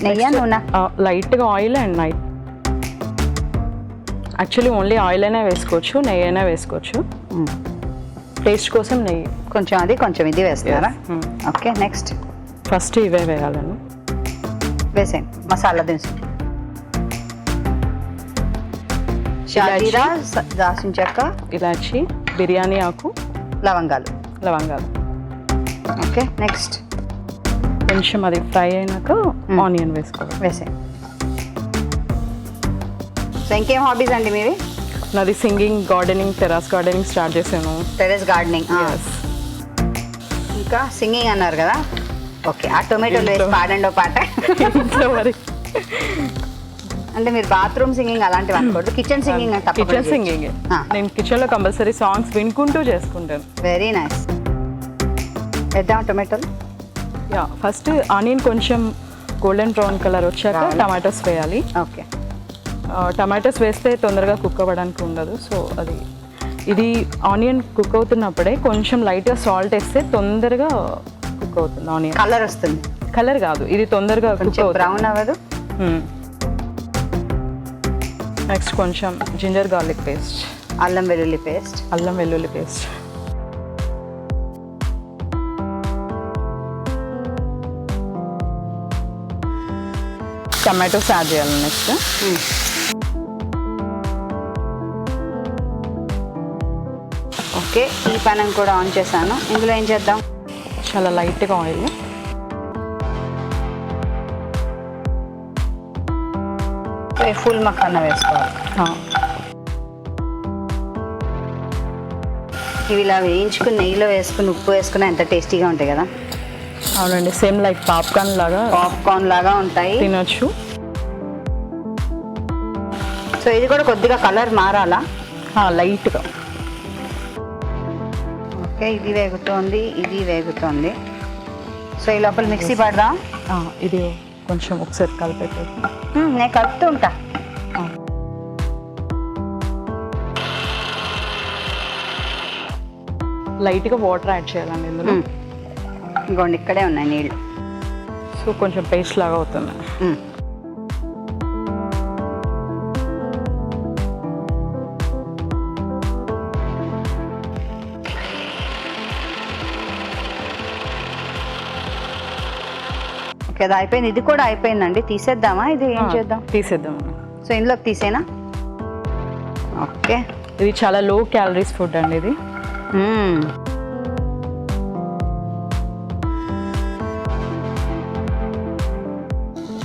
నెయ్యి, నూనె? లైట్గా oil and night. Actually only oil అయినా వేసుకోవచ్చు, నెయ్యి అయినా వేసుకోవచ్చు. టేస్ట్ కోసం నెయ్యి. కొంచెం అది కొంచెం ఇది వేస్తారా? ఓకే, నెక్స్ట్ ఫస్ట్ ఇవే వేయాలండి. వేసేయండి. మసాలా దినుసు షాజీరా, దాల్చిన చెక్క, ఇలాచి, బిర్యానీ ఆకు, లవంగాలు. ఓకే, నెక్స్ట్ కొంచెం అది ఫ్రై అయినాక ఆనియన్ వేసుకోవాలి. వేసే. సో ఇంకేం హాబీస్ అండి మీవి? నాది singing, gardening, terrace gardening start చేశాను. Terrace gardening. ఇంకా సింగింగ్ అన్నారు కదా, ఓకే. ఆ టొమాటోలు వేసి పాడండి పాట. ఇంట్లో మరి అంటే మీరు బాత్రూమ్ సింగింగ్ అలాంటివి అనుకోండి, కిచెన్ సింగింగ్. కిచెన్ సింగింగ్ నేను కిచెన్ లో కంపల్సరీ సాంగ్స్ వినుకుంటూ చేసుకుంటాను. Very nice. వేద్దాం టొమాటోలు. యా, ఫస్ట్ ఆనియన్ కొంచెం గోల్డెన్ బ్రౌన్ కలర్ వచ్చాక టమాటోస్ వేయాలి. ఓకే. టమాటోస్ వేస్తే తొందరగా కుక్ అవ్వడానికి ఉండదు. సో అది ఇది ఆనియన్ కుక్ అవుతున్నప్పుడే కొంచెం లైట్గా సాల్ట్ వేస్తే తొందరగా కుక్ అవుతుంది. ఆనియన్ కలర్ వస్తుంది. కలర్ కాదు, ఇది తొందరగా కుక్ అవుతుంది, బ్రౌన్ అవ్వదు. నెక్స్ట్ కొంచెం జింజర్ గార్లిక్ పేస్ట్, అల్లం వెల్లుల్లి పేస్ట్. టమాటోస్ యాడ్ చేయాలి నెక్స్ట్. ఓకే, ఈ పానం కూడా ఆన్ చేశాను. ఇందులో ఏం చేద్దాం? చాలా లైట్గా ఆయిల్, ఫుల్ మక్కన వేసుకోవాలి. ఇవి ఇలా వేయించుకుని నెయ్యిలో వేసుకుని ఉప్పు వేసుకుని ఎంత టేస్టీగా ఉంటాయి కదా. అవునండి, సేమ్ లైక్ పాప్కార్న్ లాగా ఉంటాయి, తినొచ్చు. సో ఇది కూడా కొద్దిగా కలర్ మారాలా? లైట్గా. ఓకే, ఇది వేగుతోంది. సో ఈ లోపల మిక్సీ పడదాం. ఇది కొంచెం ఒకసారి కలిపేది. నేను కలుపుతూ ఉంటా. లైట్గా వాటర్ యాడ్ చేయాలండి ఇందులో. ఇంకోండి ఇక్కడే ఉన్నాయి నీళ్ళు. సో కొంచెం పేస్ట్ లాగా అవుతుంది. ఓకే, అది అయిపోయింది. ఇది కూడా అయిపోయిందండి. తీసేద్దామా? ఇది ఏం చేద్దాం? తీసేద్దాం. సో ఇందులోకి తీసేనా? ఓకే. ఇది చాలా లో క్యాలరీస్ ఫుడ్ అండి ఇది.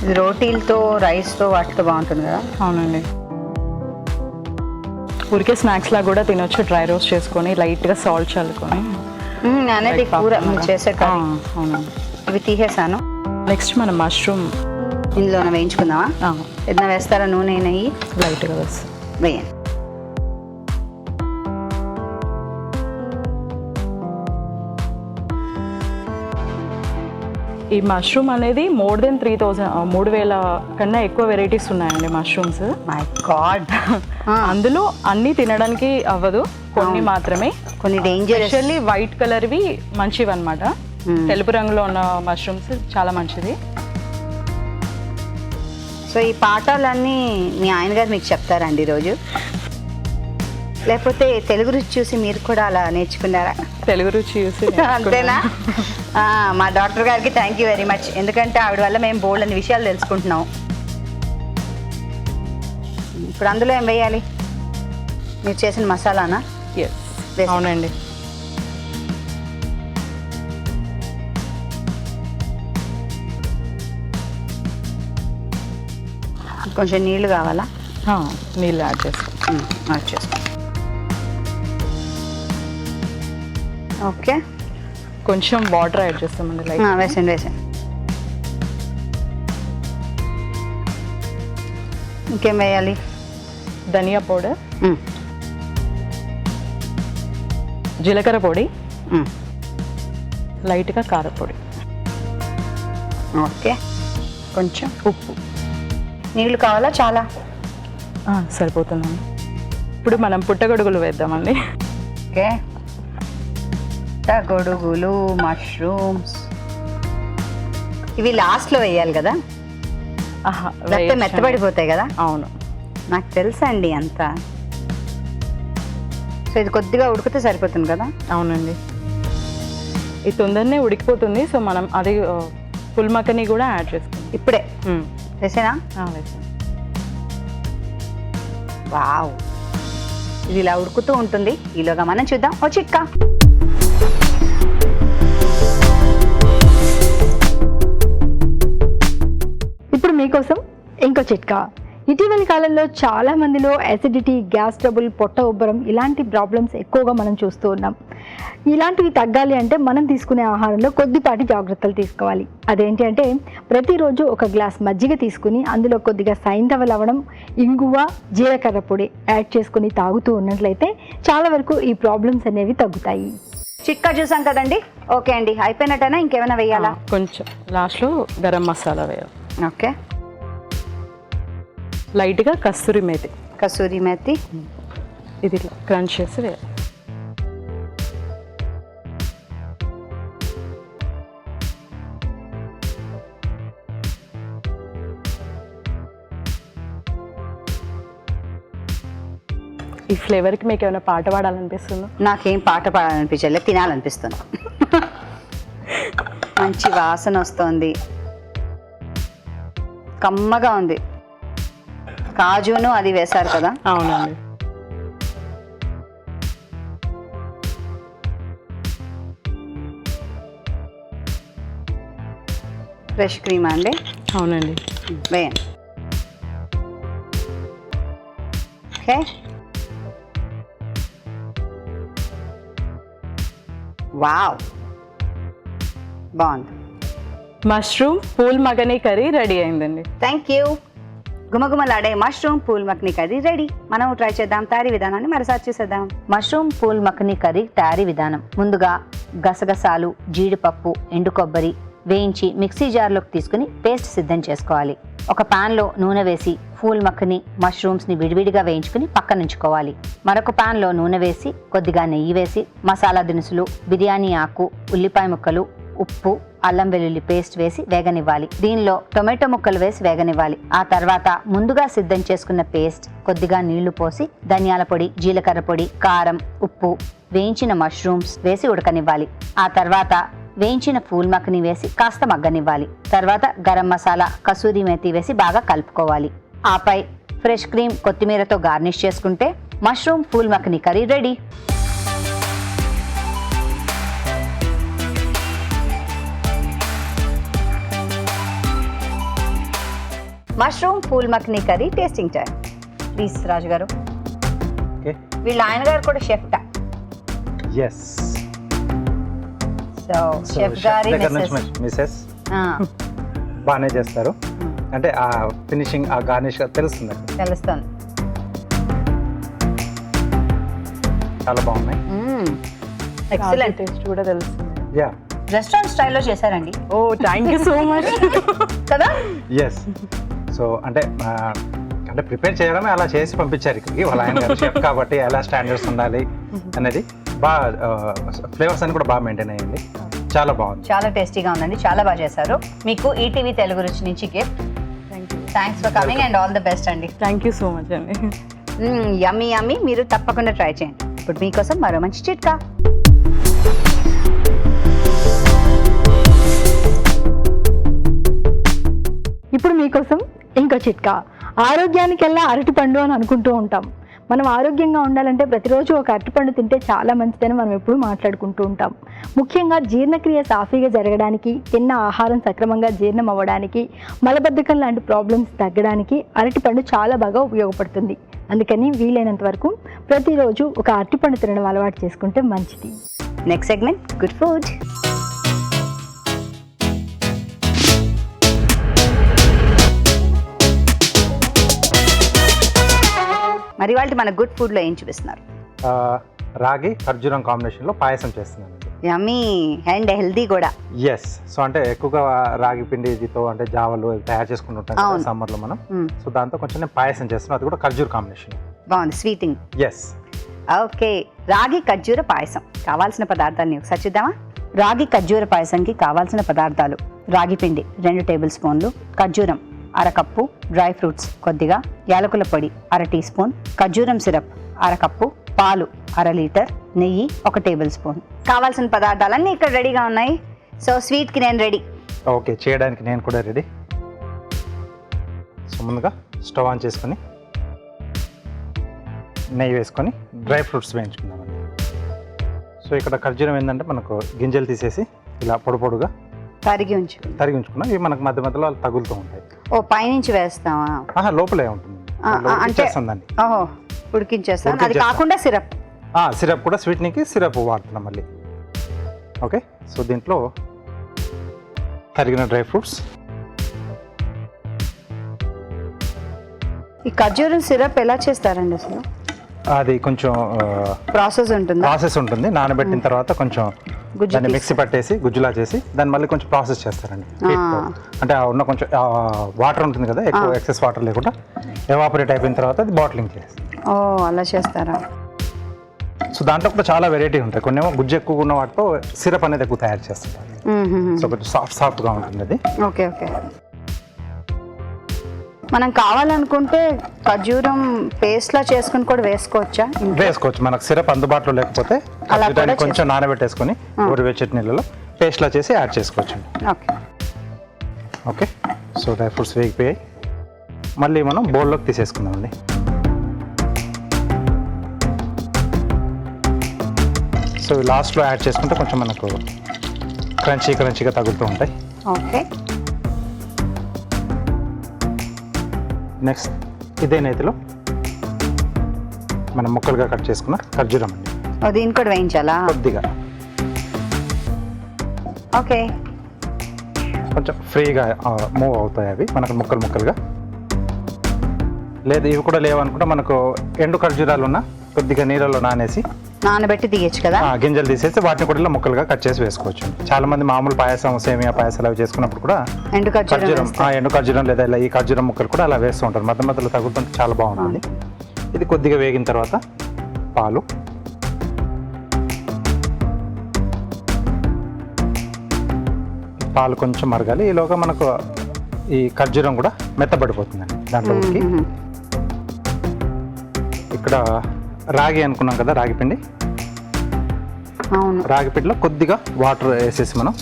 ఇది రోటీలతో, రైస్తో, వాటితో బాగుంటుంది కదా. అవునండి, ఊరికే స్నాక్స్ లాగా కూడా తినొచ్చు. డ్రై రోస్ట్ చేసుకొని లైట్గా సాల్ట్ చల్లుకొని. అనేది కూర చేసే కదా. అవునండి. ఇవి తీసేసాను. నెక్స్ట్ మనం మష్రూమ్ ఇందులో వేయించుకుందామా? ఏదైనా వేస్తారా? నూనె, నెయ్యి లైట్గా వేస్తాం. వేయండి. ఈ మష్రూమ్ అనేది మోర్ దెన్ 3,000 కన్నా ఎక్కువ వెరైటీస్ ఉన్నాయండి మష్రూమ్స్. My God. అందులో అన్ని తినడానికి అవ్వదు, కొన్ని మాత్రమే. కొన్ని డేంజర్, ఎస్పెషల్లీ వైట్ కలర్వి మంచివి అనమాట. తెలుపు రంగులో ఉన్న మష్రూమ్స్ చాలా మంచిది. సో ఈ పాఠాలన్నీ మీ ఆయన గారు మీకు చెప్తారండి రోజు, లేకపోతే తెలుగు రుచి చూసి మీరు కూడా అలా నేర్చుకున్నారా? తెలుగు రుచి చూసి అంతేనా? మా డాక్టర్ గారికి థ్యాంక్ యూ వెరీ మచ్. ఎందుకంటే ఆవిడ వల్ల మేము బోల్డ్ అన్ని విషయాలు తెలుసుకుంటున్నాం. ఇప్పుడు అందులో ఏం వేయాలి? మీరు చేసిన మసాలానా? అవునండి. కొంచెం నీళ్లు కావాలా? నీళ్ళు యాడ్ చేసుకో. ఓకే, కొంచెం వాటర్ యాడ్ చేస్తామండి. వేసండి. ఇంకేం వేయాలి? ధనియా పౌడర్, జీలకర్ర పొడి, లైట్గా కారపొడి. ఓకే, కొంచెం ఉప్పు. నీళ్ళు కావాలా? చాలా సరిపోతుందండి. ఇప్పుడు మనం పుట్టగొడుగులు వేద్దామండి. ఓకే, పుట్టగొడుగులు, మష్రూమ్స్ ఇవి లాస్ట్లో వేయాలి కదా? లేకపోతే మెత్తబడిపోతాయి కదా. అవును, నాకు తెలుసండి అంతా. సో ఇది కొద్దిగా ఉడికితే సరిపోతుంది కదా. అవునండి, ఇది తొందరనే ఉడికిపోతుంది. సో మనం అది ఫుల్ మక్కని కూడా యాడ్ చేసుకుంటాం ఇప్పుడే. వేసేనా? వేసాను. వావ్, ఇది ఇలా ఉడుకుతూ ఉంటుంది. ఈలోగా మనం చూద్దాం ఓ చిట్కా. ఇప్పుడు మీకోసం ఇంకో చిట్కా. ఇటీవలి కాలంలో చాలా మందిలో అసిడిటీ, గ్యాస్ ట్రబుల్, పొట్ట ఉబ్బరం ఇలాంటి ప్రాబ్లమ్స్ ఎక్కువగా మనం చూస్తూ ఉన్నాం. ఇలాంటివి తగ్గాలి అంటే మనం తీసుకునే ఆహారంలో కొద్దిపాటి జాగ్రత్తలు తీసుకోవాలి. అదేంటి అంటే ప్రతిరోజు ఒక గ్లాస్ మజ్జిగ తీసుకుని అందులో కొద్దిగా సైంధవ లవణం, ఇంగువ, జీలకర్ర పొడి యాడ్ చేసుకుని తాగుతూ ఉన్నట్లయితే చాలా వరకు ఈ ప్రాబ్లమ్స్ అనేవి తగ్గుతాయి. చిట్కా చూసాం కదండి. ఓకే అండి, అయిపోయినట్టేనా? ఇంకేమైనా వేయాలా? కొంచెం లాస్ట్లో గరం మసాలా వేయాలి. ఓకే, లైట్గా కస్తూరి మేతి, కసూరి మేతి. ఇది ఇట్లా క్రంచ్ చేసి వేయాలి. ఈ ఫ్లేవర్కి మీకు ఏమైనా పాట పాడాలనిపిస్తుందో? నాకేం పాట పాడాలనిపించలే, తినాలనిపిస్తుంది. మంచి వాసన వస్తుంది, కమ్మగా ఉంది. కాజును అది వేశారు కదా. అవునండి. ఫ్రెష్ క్రీమ్ అండి. అవునండి. వేయండి. ఓకే, వావ్, బాగుంది. Mushroom phool makhani curry ready అయిందండి. Thank you. గుమగుమలాడే mushroom phool makhani curry ready. మనం ట్రై చేద్దాం. తయారీ విధానాన్ని మరోసారి చూసేద్దాం. మష్రూమ్ పూల్ మక్ని కర్రీ తయారీ విధానం. ముందుగా గసగసాలు, జీడిపప్పు, ఎండు కొబ్బరి వేయించి మిక్సీ జార్లోకి తీసుకుని పేస్ట్ సిద్ధం చేసుకోవాలి. ఒక పాన్ లో నూనె వేసి పూల్ మక్ని, మష్రూమ్స్ ని విడివిడిగా వేయించుకుని పక్కనుంచుకోవాలి. మరొక పాన్ లో నూనె వేసి కొద్దిగా నెయ్యి వేసి మసాలా దినుసులు, బిర్యానీ ఆకు, ఉల్లిపాయ ముక్కలు, ఉప్పు, అల్లం వెల్లుల్లి పేస్ట్ వేసి వేగనివ్వాలి. దీనిలో టొమాటో ముక్కలు వేసి వేగనివ్వాలి. ఆ తర్వాత ముందుగా సిద్ధం చేసుకున్న పేస్ట్, కొద్దిగా నీళ్లు పోసి ధనియాల పొడి, జీలకర్ర పొడి, కారం, ఉప్పు, వేయించిన మష్రూమ్స్ వేసి ఉడకనివ్వాలి. ఆ తర్వాత వేయించిన పూల్ మక్ని వేసి కాస్త మగ్గనివ్వాలి. తర్వాత గరం మసాలా, కసూరి మేతి వేసి బాగా కలుపుకోవాలి. ఆపై ఫ్రెష్ క్రీమ్, కొత్తిమీరతో గార్నిష్ చేసుకుంటే mushroom phool makhani curry ready. Mushroom phool makhani curry tasting time. Please Raju garu. Okay, వీళ్ళ ఆయన గారు కూడా షెఫ్. ఎస్. సో షెఫ్ గారి దగ్గర నుంచి మిస్సెస్ బాగానే చేస్తారు. అంటే ఆ ఫినిషింగ్, ఆ గార్నిష్ తెలుస్తుంది, తెలుస్తుంది. చాలా బాగున్నాయి. ఎక్సలెంట్. టేస్ట్ కూడా తెలుస్తుంది. యా, రెస్టారెంట్ స్టైల్లో చేశారండి. ఓ థ్యాంక్ యూ సో మచ్. కదా. ఎస్. సో అంటే అంటే ప్రిపేర్ చేయడమే అలా చేసి పంపించారు ఇక్కడికి. వాళ్ళ ఆయన గారు షెఫ్ కాబట్టి ఎలా స్టాండర్డ్స్ ఉండాలి అనేది బాగా, ఫ్లేవర్స్ అని కూడా బాగా మెయింటైన్ అయ్యింది. చాలా బాగుంది, చాలా టేస్టీగా ఉందండి. చాలా బాగా చేశారు. మీకు ఈటీవీ తెలుగు రుచి నుంచి gift. Thanks for coming and all the best అండి. థ్యాంక్ యూ సో మచ్ అండి. యమ్మీ యమ్మీ. మీరు తప్పకుండా ట్రై చేయండి. ఇప్పుడు మీకోసం మరో మంచి చిట్కా. ఇప్పుడు మీకోసం ఇంకో చిట్కా. ఆరోగ్యానికెల్లా అరటిపండు అని అనుకుంటూ ఉంటాం. మనం ఆరోగ్యంగా ఉండాలంటే ప్రతిరోజు ఒక అరటిపండు తింటే చాలా మంచిదని మనం ఎప్పుడూ మాట్లాడుకుంటూ ఉంటాం. ముఖ్యంగా జీర్ణక్రియ సాఫీగా జరగడానికి, తిన్న ఆహారం సక్రమంగా జీర్ణం అవ్వడానికి, మలబద్ధకం లాంటి ప్రాబ్లమ్స్ తగ్గడానికి అరటిపండు చాలా బాగా ఉపయోగపడుతుంది. అందుకని వీలైనంత వరకు ప్రతిరోజు ఒక అరటిపండు తినడం అలవాటు చేసుకుంటే మంచిది. Next segment good food. మరి వాళ్ళకి మన గుడ్ ఫుడ్ లో ఏం చూపిస్తున్నారు? రాగి ఖర్జూరం కాంబినేషన్ లో పాయసం చేస్తున్నాను. యమ్మీ అండ్ హెల్దీ కూడా. ఎస్. సో అంటే ఎక్కువగా రాగి పిండితో అంటే జావలు తయారు చేసుకుంటుంటాం కదా సమ్మర్ లో మనం. సో దాంతో కొంచెం నేను పాయసం చేస్తున్నాను, అది కూడా ఖర్జూర్ కాంబినేషన్. బాగుంది, స్వీటింగ్. ఎస్. ఓకే, రాగి ఖర్జూర పాయసం. కావాల్సిన పదార్థాలని ఒకసారి చూద్దామా? రాగి ఖర్జూర పాయసంకి కావాల్సిన పదార్థాలు: రాగి పిండి 2 టేబుల్ స్పూన్లు, ఖర్జూరం 1/2 కప్పు, డ్రై ఫ్రూట్స్ కొద్దిగా, యాలకుల పొడి 1/2 టీ స్పూన్, ఖర్జూరం సిరప్ 1/2 కప్పు, పాలు 1/2 లీటర్, నెయ్యి 1 టేబుల్ స్పూన్. కావాల్సిన పదార్థాలన్నీ ఇక్కడ రెడీగా ఉన్నాయి. సో స్వీట్కి నేను రెడీ. ఓకే, చేయడానికి నేను కూడా రెడీ. సో ముందుగా స్టవ్ ఆన్ చేసుకుని నెయ్యి వేసుకొని డ్రై ఫ్రూట్స్ వేయించుకుందామండి. సో ఇక్కడ ఖర్జూరం ఏంటంటే మనకు గింజలు తీసేసి ఇలా పొడుగా తరిగి ఉంచుకున్నాం. ఇవి మనకు మధ్య మధ్యలో తగులుతూ ఉంటాయి. ఓ పైనుంచి వేస్తావా? లోపలే ఉంటుంది, అంటే ఓహో ఉడికించేస్తాం. అది కాకుండా సిరప్ కూడా స్వీట్నికి సిరప్ వాడుతున్నాం మళ్ళీ. ఓకే, సో దీంట్లో తరిగిన డ్రై ఫ్రూట్స్, ఈ ఖర్జూరం సిరప్ ఎలా చేస్తారండి అసలు? అది కొంచెం ప్రాసెస్ ఉంటుంది. నానబెట్టిన తర్వాత కొంచెం దాన్ని మిక్సీ పట్టేసి గుజ్జులా చేసి దాన్ని మళ్ళీ కొంచెం ప్రాసెస్ చేస్తారండి. అంటే ఉన్న కొంచెం వాటర్ ఉంటుంది కదా, ఎక్కువ ఎక్సెస్ వాటర్ లేకుండా ఎవాపరేట్ అయిపోయిన తర్వాత అది బాటిలింగ్ చేస్తారు. ఓ అలా చేస్తారా? సో దాంట్లో కూడా చాలా వెరైటీ ఉంటాయి. కొన్ని ఏమో గుజ్జు ఎక్కువ ఉన్న వాటితో సిరప్ అనేది ఎక్కువ తయారు చేస్తుంటారు. సో కొంచెం సాఫ్ట్గా ఉంటుంది అది. Okay okay. మనం కావాలనుకుంటే ఖర్జూరం పేస్ట్ లా చేసుకుని కూడా వేసుకోవచ్చు. మనకు సిరప్ అందుబాటులో లేకపోతే ఖర్జూరాన్ని కొంచెం నానబెట్టేసుకొని గోరువెచ్చటి నీళ్ళలో పేస్ట్ లా చేసి యాడ్ చేసుకోవచ్చు. ఓకే, సో డ్రై ఫ్రూట్స్ వేగిపోయాయి. మళ్ళీ మనం బౌల్లోకి తీసేసుకుందామండి. సో లాస్ట్లో యాడ్ చేసుకుంటే కొంచెం మనకు క్రంచీగా తగులుతూ ఉంటాయి. ఓకే, నెక్స్ట్ ఇదే నేతిలో మనం ముక్కలుగా కట్ చేసుకున్న ఖర్జూరం అండి. దీన్ని కూడా వేయించాలా కొద్దిగా? ఓకే, కొంచెం ఫ్రీగా మూవ్ అవుతాయి అవి మనకు ముక్కలుగా. లేదు ఇవి కూడా లేవనుకుంటే మనకు ఎండు ఖర్జూరాలు ఉన్న కొద్దిగా నీళ్ళలో నానబెట్టి తీయచ్చు కదా, గింజలు తీసేసి వాటిని కూడా ఇలా ముక్కలుగా కట్ చేసి వేసుకోవచ్చు. చాలా మంది మామూలు పాయసం, సేమియా పాయసాలు అవి చేసుకున్నప్పుడు కూడా ఎండు ఖర్జూరం లేదా ఇలా ఈ ఖర్జూరం ముక్కలు కూడా అలా వేస్తూ ఉంటారు. మధ్య మధ్యలో తగులుతుంటే చాలా బాగుంటుంది. ఇది కొద్దిగా వేగిన తర్వాత పాలు కొంచెం మరగాలి. ఈలోగా మనకు ఈ ఖర్జూరం కూడా మెత్తబడిపోతుందండి దాంట్లోకి. ఇక్కడ రాగి అనుకున్నాం కదా, రాగి పిండి. రాగి పిండిలో కొద్దిగా వాటర్ వేసేసి మనం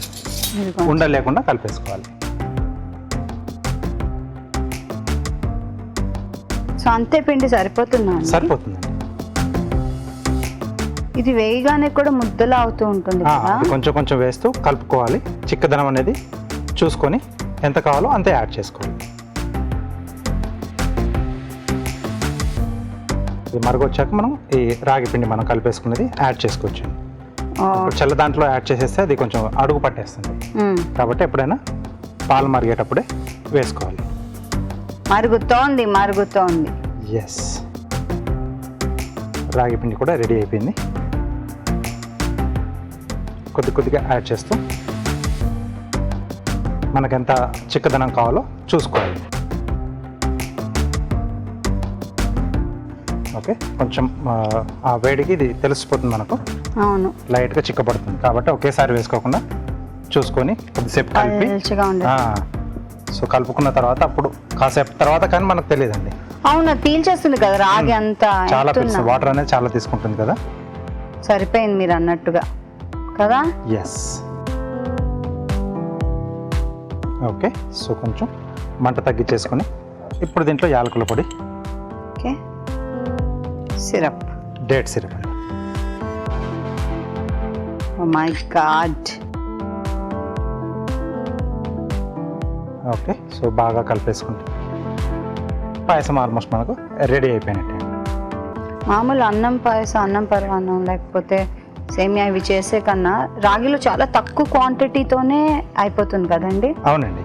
ఉండలు లేకుండా కలిపేసుకోవాలి. సో అంతే పిండి సరిపోతుందండి. ఇది వేయగానే కూడా ముద్దలా అవుతూ ఉంటుంది. కొంచెం వేస్తూ కలుపుకోవాలి. చిక్కదనం అనేది చూసుకొని ఎంత కావాలో అంతే యాడ్ చేసుకోవాలి. ఇది మరగొచ్చాక మనం ఈ రాగి పిండి మనం కలిపేసుకున్నది యాడ్ చేసుకోవచ్చు. చల్ల దాంట్లో యాడ్ చేసేస్తే అది కొంచెం అడుగు పట్టేస్తుంది. కాబట్టి ఎప్పుడైనా పాలు మరిగేటప్పుడే వేసుకోవాలి. మరుగుతోంది. ఎస్, రాగి పిండి కూడా రెడీ అయిపోయింది. కొద్దిగా యాడ్ చేస్తూ మనకెంత చిక్కదనం కావాలో చూసుకోవాలి. ఓకే, కొంచెం ఆ వేడికి ఇది తెలిసిపోతుంది మనకు. లైట్గా చిక్కబడుతుంది. కాబట్టి ఒకేసారి వేసుకోకుండా చూసుకొని కొద్దిసేపు కలిపి సో కలుపుకున్న తర్వాత అప్పుడు కాసేపు తర్వాత కానీ మనకు తెలియదండి. పీల్చేస్తుంది కదా రాగి అంతా, చాలా వాటర్ అనేది చాలా తీసుకుంటుంది కదా. సరిపోయింది మీరు అన్నట్టుగా కదా. Yes, okay. సో కొంచెం మంట తగ్గించేసుకొని ఇప్పుడు దీంట్లో యాలకుల పొడి, సిరప్, డేట్ సిరప్ అండి. Oh my god. Okay, so బాగా కలిపేసుకుంటే పాయసం ఆల్మోస్ట్ మనకు రెడీ అయిపోయినట్టే. మామూలు అన్నం పాయసం, అన్నం పరమాన్నం లేకపోతే సేమియా ఇవి చేసే కన్నా రాగిలో చాలా తక్కువ క్వాంటిటీతోనే అయిపోతుంది కదండి. అవునండి,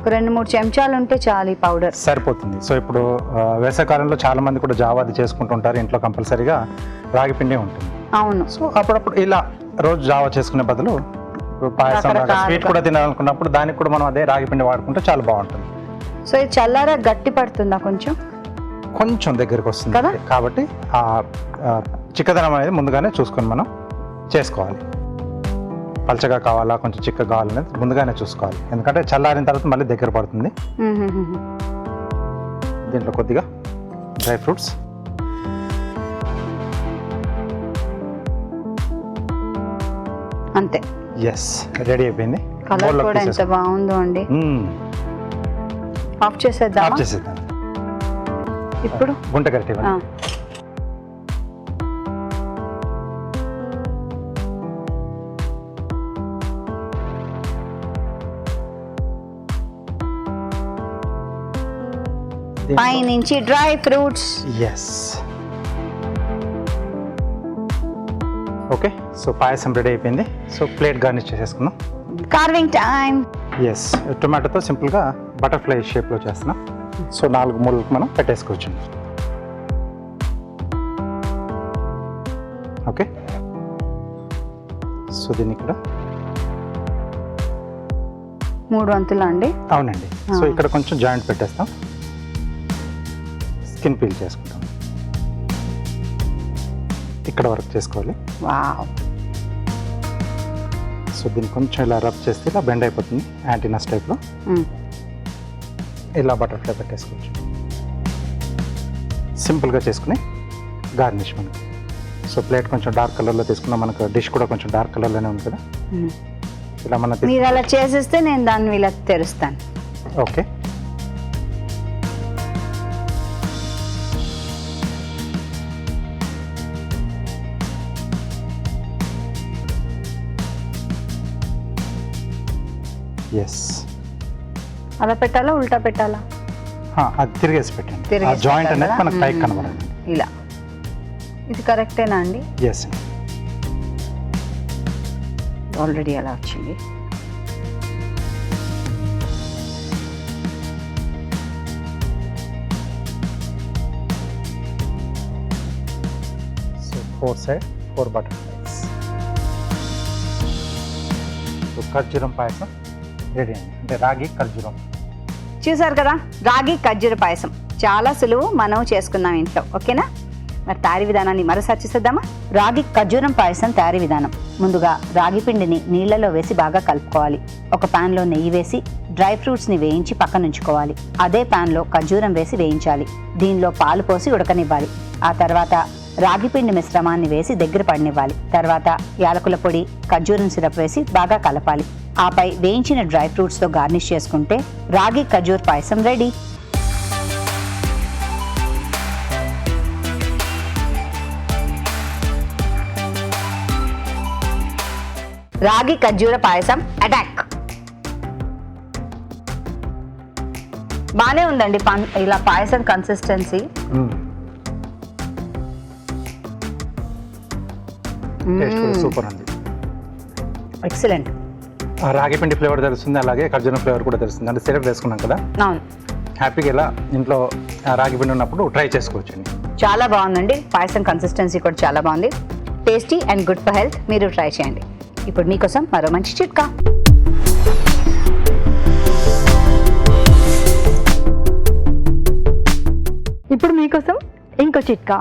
2-3 చెంచాలు ఉంటే చాలు ఈ పౌడర్ సరిపోతుంది. సో ఇప్పుడు వేసవికాలంలో చాలా మంది కూడా జావాది చేసుకుంటుంటారు ఇంట్లో, కంపల్సరీగా రాగి పిండి ఉంటుంది. అవును. సో అప్పుడప్పుడు ఇలా రోజు జావా చేసుకునే బదులు పాయసం స్వీట్ కూడా తినాలనుకున్నప్పుడు దానికి కూడా మనం అదే రాగి పిండి వాడుకుంటే చాలా బాగుంటుంది. సో ఇది చల్లారా గట్టి పడుతుందా? కొంచెం దగ్గరికి వస్తుంది కదా. కాబట్టి ఆ చిక్కదనం అనేది ముందుగానే చూసుకొని మనం చేసుకోవాలి. పలచగా కావాలా కొంచెం చిక్కగా కావాలనేది ముందుగానే చూసుకోవాలి. ఎందుకంటే చల్లారిన తర్వాత మళ్ళీ దగ్గర పడుతుంది. దీంట్లో కొద్దిగా డ్రై ఫ్రూట్స్, అంతే. ఎస్, రెడీ అయిపోయింది. కలర్ కూడా ఎంత బాగుందో అండి. ఆఫ్ చేసేద్దాం. ఇప్పుడు గుంట కరెక్ట్ పైనుంచి dry fruits. Yes. Okay, so payasam ready అయిపోయింది. సో ప్లేట్ గార్నిష్ చేసేసుకుందాం. Carving time. ఎస్, టొమాటోతో సింపుల్గా బటర్ఫ్లై షేప్లో చేస్తున్నాం. సో 4 మూలలకు మనం పెట్టేసుకోవచ్చు. ఓకే, సో దీన్ని ఇక్కడ 3 వంతులా అండి? అవునండి. సో ఇక్కడ కొంచెం జాయింట్ పెట్టేస్తాం, స్కిన్ పీల్ చేసుకుంటాం. ఇక్కడ వర్క్ చేసుకోవాలి. వావ్. సో దీన్ని కొంచెం ఇలా రబ్ చేస్తే ఇలా బెండ్ అయిపోతుంది, యాంటీనస్ టైప్లో. ఇలా బటర్ఫ్లై పెట్టేసుకోవచ్చు. సింపుల్గా చేసుకుని గార్నిష్ మనకి. సో ప్లేట్ కొంచెం డార్క్ కలర్లో తీసుకున్నాం, మనకు డిష్ కూడా కొంచెం డార్క్ కలర్లోనే ఉంది కదా. ఇలా మన మీరు అలా చేసేస్తే నేను దాన్ని ఇలా తెరుస్తాను. Okay, yes. అలా పెట్టాలా ఉల్టా పెట్టాలా? అది తిరిగేసి పెట్టండి. ఆ తిరిగేసి జాయింట్ అనేది పెట్టాలా? మనకు పైకి కనబడండి. ఇలా. ఇది కరెక్టేనా అండి? ఎస్, ఆల్రెడీ అలా వచ్చింది. So 4 side 4 butterflies. సో ఖర్జూరం పాయసం రెడీ అండి, అంటే రాగి ఖర్జూరం. చూసారు కదా, రాగి ఖర్జూర పాయసం చాలా సులువు, మనం చేసుకుందాం ఇంట్లో. ఓకేనా? మరి తయారీ విధానాన్ని మరోసారి చూసేద్దామా? రాగి ఖర్జూరం పాయసం తయారీ విధానం. ముందుగా రాగి పిండిని నీళ్లలో వేసి బాగా కలుపుకోవాలి. ఒక ప్యాన్లో నెయ్యి వేసి డ్రై ఫ్రూట్స్ని వేయించి పక్కనుంచుకోవాలి. అదే ప్యాన్లో ఖర్జూరం వేసి వేయించాలి. దీనిలో పాలు పోసి ఉడకనివ్వాలి. ఆ తర్వాత రాగి పిండి మిశ్రమాన్ని వేసి దగ్గర పడనివ్వాలి. తర్వాత యాలకుల పొడి, ఖర్జూరం సిరప్ వేసి బాగా కలపాలి. ఆపై వేయించిన డ్రై ఫ్రూట్స్తో గార్నిష్ చేసుకుంటే రాగి ఖర్జూర్ పాయసం రెడీ. రాగి ఖర్జూర పాయసం అటాక్. బానే ఉందండి ఇలా పాయసం కన్సిస్టెన్సీ. టేస్ట్ కూడా సూపర్ ఉంది. ఎక్సలెంట్. రాగి పిండి ఫ్లేవర్ తెలుస్తుంది, అలాగే ఖర్జూరం ఫ్లేవర్ కూడా తెలుస్తుంది. అంటే సిరప్ వేసుకున్నాం కదా, అవును. హ్యాపీగా ఇలా ఇంట్లో రాగి పిండి ఉన్నప్పుడు ట్రై చేసుకోవచ్చు అండి. చాలా బాగుందండి. పాయసం కన్సిస్టెన్సీ కూడా చాలా బాగుంది. Tasty and good for health. మీరు ట్రై చేయండి. ఇప్పుడు మీకోసం మరో మంచి చిట్కా. ఇప్పుడు మీకోసం ఇంకో చిట్కా.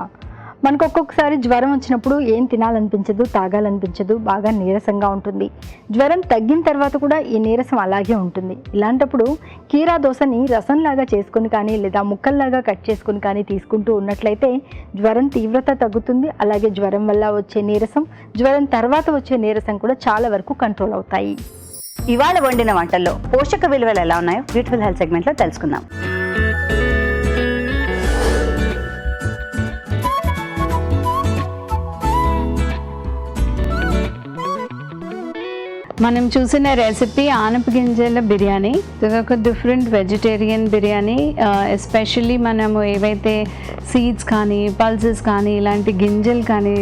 మనకు ఒక్కొక్కసారి జ్వరం వచ్చినప్పుడు ఏం తినాలనిపించదు, తాగాలనిపించదు, బాగా నీరసంగా ఉంటుంది. జ్వరం తగ్గిన తర్వాత కూడా ఈ నీరసం అలాగే ఉంటుంది. ఇలాంటప్పుడు కీరా దోసని రసంలాగా చేసుకొని కానీ లేదా ముక్కల్లాగా కట్ చేసుకొని కానీ తీసుకుంటూ ఉన్నట్లయితే జ్వరం తీవ్రత తగ్గుతుంది. అలాగే జ్వరం వల్ల వచ్చే నీరసం, జ్వరం తర్వాత వచ్చే నీరసం కూడా చాలా వరకు కంట్రోల్ అవుతాయి. ఇవాళ వండిన వంటల్లో పోషక విలువలు ఎలా ఉన్నాయో బ్యూటిఫుల్ హెల్త్ సెగ్మెంట్లో తెలుసుకుందాం. మనం చూసిన రెసిపీ ఆనప గింజల బిర్యానీ. ఇది ఒక డిఫరెంట్ వెజిటేరియన్ బిర్యానీ. ఎస్పెషల్లీ మనము ఏవైతే సీడ్స్ కానీ పల్సెస్ కానీ ఇలాంటి గింజలు కానీ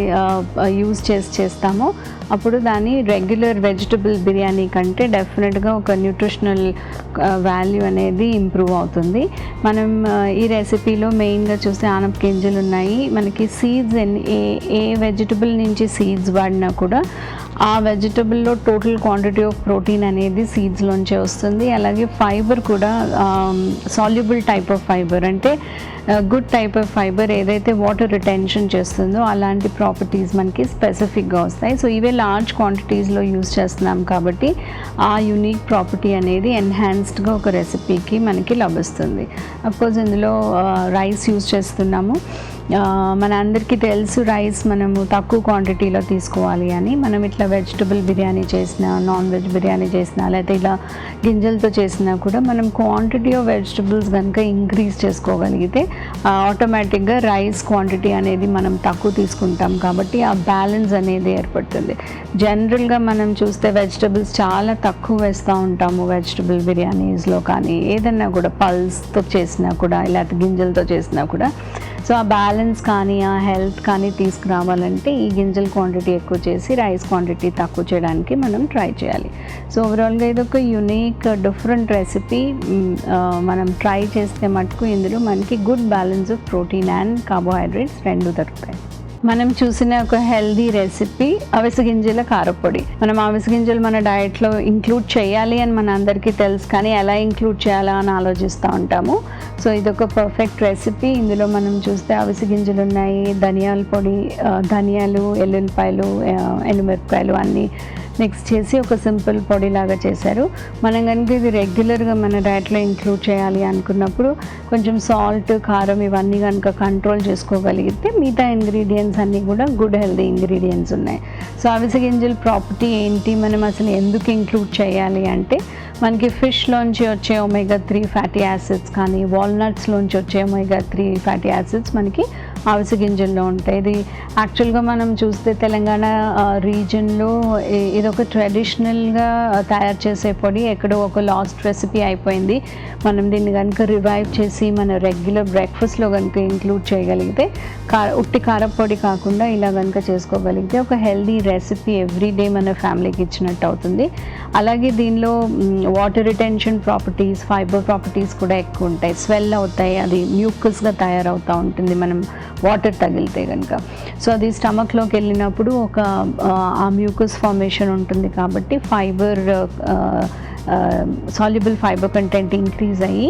యూజ్ చేస్తామో అప్పుడు దాని రెగ్యులర్ వెజిటబుల్ బిర్యానీ కంటే డెఫినెట్గా ఒక న్యూట్రిషనల్ వాల్యూ అనేది ఇంప్రూవ్ అవుతుంది. మనం ఈ రెసిపీలో మెయిన్గా చూస్తే ఆనప గింజలు ఉన్నాయి. మనకి సీడ్స్ ఏ వెజిటబుల్ నుంచి సీడ్స్ వాడినా కూడా ఆ వెజిటబుల్లో టోటల్ క్వాంటిటీ ఆఫ్ ప్రోటీన్ అనేది సీడ్స్లోంచే వస్తుంది. అలాగే ఫైబర్ కూడా సాల్యుబుల్ టైప్ ఆఫ్ ఫైబర్, అంటే గుడ్ టైప్ ఆఫ్ ఫైబర్ ఏదైతే వాటర్ రిటెన్షన్ చేస్తుందో అలాంటి ప్రాపర్టీస్ మనకి స్పెసిఫిక్గా వస్తాయి. సో ఇవే లార్జ్ క్వాంటిటీస్లో యూజ్ చేస్తున్నాం కాబట్టి ఆ యూనిక్ ప్రాపర్టీ అనేది ఎన్హాన్స్డ్గా ఒక రెసిపీకి మనకి లభిస్తుంది. అఫ్కోర్స్ ఇందులో రైస్ యూజ్ చేస్తున్నాము. మన అందరికీ తెలుసు రైస్ మనము తక్కువ క్వాంటిటీలో తీసుకోవాలి అని. మనం ఇట్లా వెజిటబుల్ బిర్యానీ చేసినా, నాన్ వెజ్ బిర్యానీ చేసినా, లేకపోతే ఇలా గింజలతో చేసినా కూడా మనం క్వాంటిటీ ఆఫ్ వెజిటబుల్స్ కనుక ఇంక్రీజ్ చేసుకోగలిగితే ఆటోమేటిక్గా రైస్ క్వాంటిటీ అనేది మనం తక్కువ తీసుకుంటాం కాబట్టి ఆ బ్యాలెన్స్ అనేది ఏర్పడుతుంది. జనరల్గా మనం చూస్తే వెజిటబుల్స్ చాలా తక్కువ వేస్తూ ఉంటాము వెజిటబుల్ బిర్యానీస్లో, కానీ ఏదన్నా కూడా పల్స్తో చేసినా కూడా లేకపోతే గింజలతో చేసినా కూడా. సో ఆ బ్యాలెన్స్ కానీ ఆ హెల్త్ కానీ తీసుకురావాలంటే ఈ గింజల క్వాంటిటీ ఎక్కువ చేసి రైస్ క్వాంటిటీ తక్కువ చేయడానికి మనం ట్రై చేయాలి. సో ఓవరాల్గా ఇది ఒక యూనిక్ డిఫరెంట్ రెసిపీ. మనం ట్రై చేస్తే మటుకు ఇందులో మనకి good balance of protein and carbohydrates రెండు దొరుకుతాయి. మనం చూసిన ఒక హెల్దీ రెసిపీ అవిసె గింజల కారపొడి. మనం అవిసె గింజలు మన డైట్లో ఇంక్లూడ్ చేయాలి అని మన అందరికీ తెలుసు, కానీ ఎలా ఇంక్లూడ్ చేయాలా అని ఆలోచిస్తూ ఉంటాము. సో ఇదొక పర్ఫెక్ట్ రెసిపీ. ఇందులో మనం చూస్తే అవిసె గింజలు ఉన్నాయి, ధనియాల పొడి, ధనియాలు, ఎల్లుల్లిపాయలు, ఎండుమిరపకాయలు అన్నీ మిక్స్ చేసి ఒక సింపుల్ పొడిలాగా చేశారు. మనం కనుక ఇది రెగ్యులర్గా మన డైట్లో ఇంక్లూడ్ చేయాలి అనుకున్నప్పుడు కొంచెం సాల్ట్, కారం ఇవన్నీ కనుక కంట్రోల్ చేసుకోగలిగితే మిగతా ఇంగ్రీడియంట్స్ అన్నీ కూడా గుడ్ హెల్దీ ఇంగ్రీడియంట్స్ ఉన్నాయి. సో అవిసె గింజల ప్రాపర్టీ ఏంటి, మనం అసలు ఎందుకు ఇంక్లూడ్ చేయాలి అంటే మనకి ఫిష్లోంచి వచ్చే ఒమేగా 3 ఫ్యాటీ యాసిడ్స్ కానీ వాల్నట్స్లోంచి వచ్చే ఒమేగా 3 ఫ్యాటీ యాసిడ్స్ మనకి అవిసె గింజల్లో ఉంటాయి. ఇది యాక్చువల్గా మనం చూస్తే తెలంగాణ రీజన్లో ఇదొక ట్రెడిషనల్ తయారు చేసే పొడి. ఎక్కడో ఒక లాస్ట్ రెసిపీ అయిపోయింది. మనం దీన్ని కనుక రివైవ్ చేసి మన రెగ్యులర్ బ్రేక్ఫాస్ట్లో కనుక ఇంక్లూడ్ చేయగలిగితే ఉట్టి కారపొడి కాకుండా ఇలా కనుక చేసుకోగలిగితే ఒక హెల్దీ రెసిపీ ఎవ్రీడే మన ఫ్యామిలీకి ఇచ్చినట్టు అవుతుంది. అలాగే దీనిలో water retention properties, fibre properties కూడా ఎక్కువ ఉంటాయి. స్వెల్ అవుతాయి, అది మ్యూకస్గా తయారవుతూ ఉంటుంది మనం వాటర్ తగిలితే కనుక. సో అది స్టమక్లోకి వెళ్ళినప్పుడు ఒక ఆ మ్యూకస్ ఫార్మేషన్ ఉంటుంది కాబట్టి fibre soluble fibre content increase అయ్యి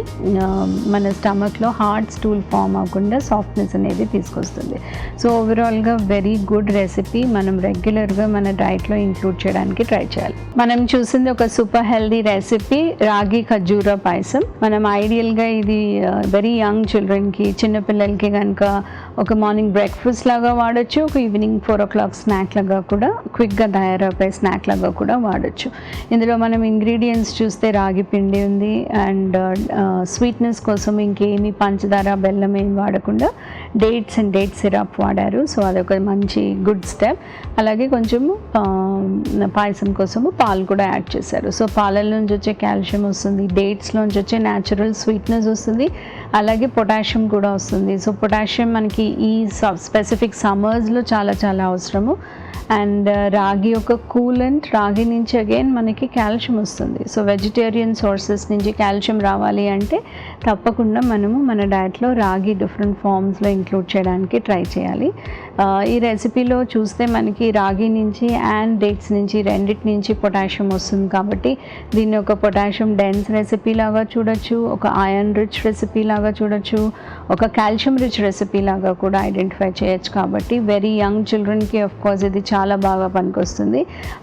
మన స్టమక్లో హార్డ్ స్టూల్ ఫామ్ అవ్వకుండా సాఫ్ట్నెస్ అనేది తీసుకొస్తుంది. సో ఓవరాల్గా వెరీ గుడ్ రెసిపీ. మనం రెగ్యులర్గా మన డైట్లో ఇంక్లూడ్ చేయడానికి ట్రై చేయాలి. మనం చూసింది ఒక సూపర్ హెల్దీ రెసిపీ, రాగి ఖర్జూర పాయసం. మనం ఐడియల్గా ఇది వెరీ యంగ్ చిల్డ్రన్కి, చిన్నపిల్లలకి కనుక ఒక మార్నింగ్ బ్రేక్ఫాస్ట్ లాగా వాడచ్చు, ఒక ఈవినింగ్ 4 o'clock స్నాక్ లాగా కూడా, క్విక్గా తయారైపోయే స్నాక్ లాగా కూడా వాడచ్చు. ఇందులో మనం ఇంగ్రీడియంట్స్ చూస్తే రాగి పిండి ఉంది అండ్ స్వీట్నెస్ కోసం ఇంకేమి పంచదార, బెల్లం ఏమి వాడకుండా డేట్స్ అండ్ డేట్ సిరప్ వాడారు. సో అదొక మంచి గుడ్ స్టెప్. అలాగే కొంచెము పాయసం కోసము పాలు కూడా యాడ్ చేశారు. సో పాలల నుంచి వచ్చే కాల్షియం వస్తుంది, డేట్స్లోంచి వచ్చే న్యాచురల్ స్వీట్నెస్ వస్తుంది, అలాగే పొటాషియం కూడా వస్తుంది. సో పొటాషియం మనకి ఈ స్పెసిఫిక్ సమ్మర్స్లో చాలా చాలా అవసరము. అండ్ రాగి ఒక కూలెంట్, రాగి నుంచి అగైన్ మనకి కాల్షియం వస్తుంది. సో వెజిటేరియన్ సోర్సెస్ నుంచి కాల్షియం రావాలి అంటే తప్పకుండా మనము మన డైట్లో రాగి డిఫరెంట్ ఫామ్స్లో ఇంక్లూడ్ చేయడానికి ట్రై చేయాలి. ఈ రెసిపీలో చూస్తే మనకి రాగి నుంచి అండ్ డేట్స్ నుంచి రెండిటి నుంచి పొటాషియం వస్తుంది కాబట్టి దీన్ని ఒక పొటాషియం డెన్స్ రెసిపీ లాగా చూడొచ్చు, ఒక ఐరన్ రిచ్ రెసిపీ లాగా చూడొచ్చు, ఒక కాల్షియం రిచ్ రెసిపీ లాగా కూడా ఐడెంటిఫై చేయొచ్చు. కాబట్టి వెరీ యంగ్ చిల్డ్రన్కి ఆఫ్ కోర్స్ ఇది చాలా బాగా పనికొస్తుంది.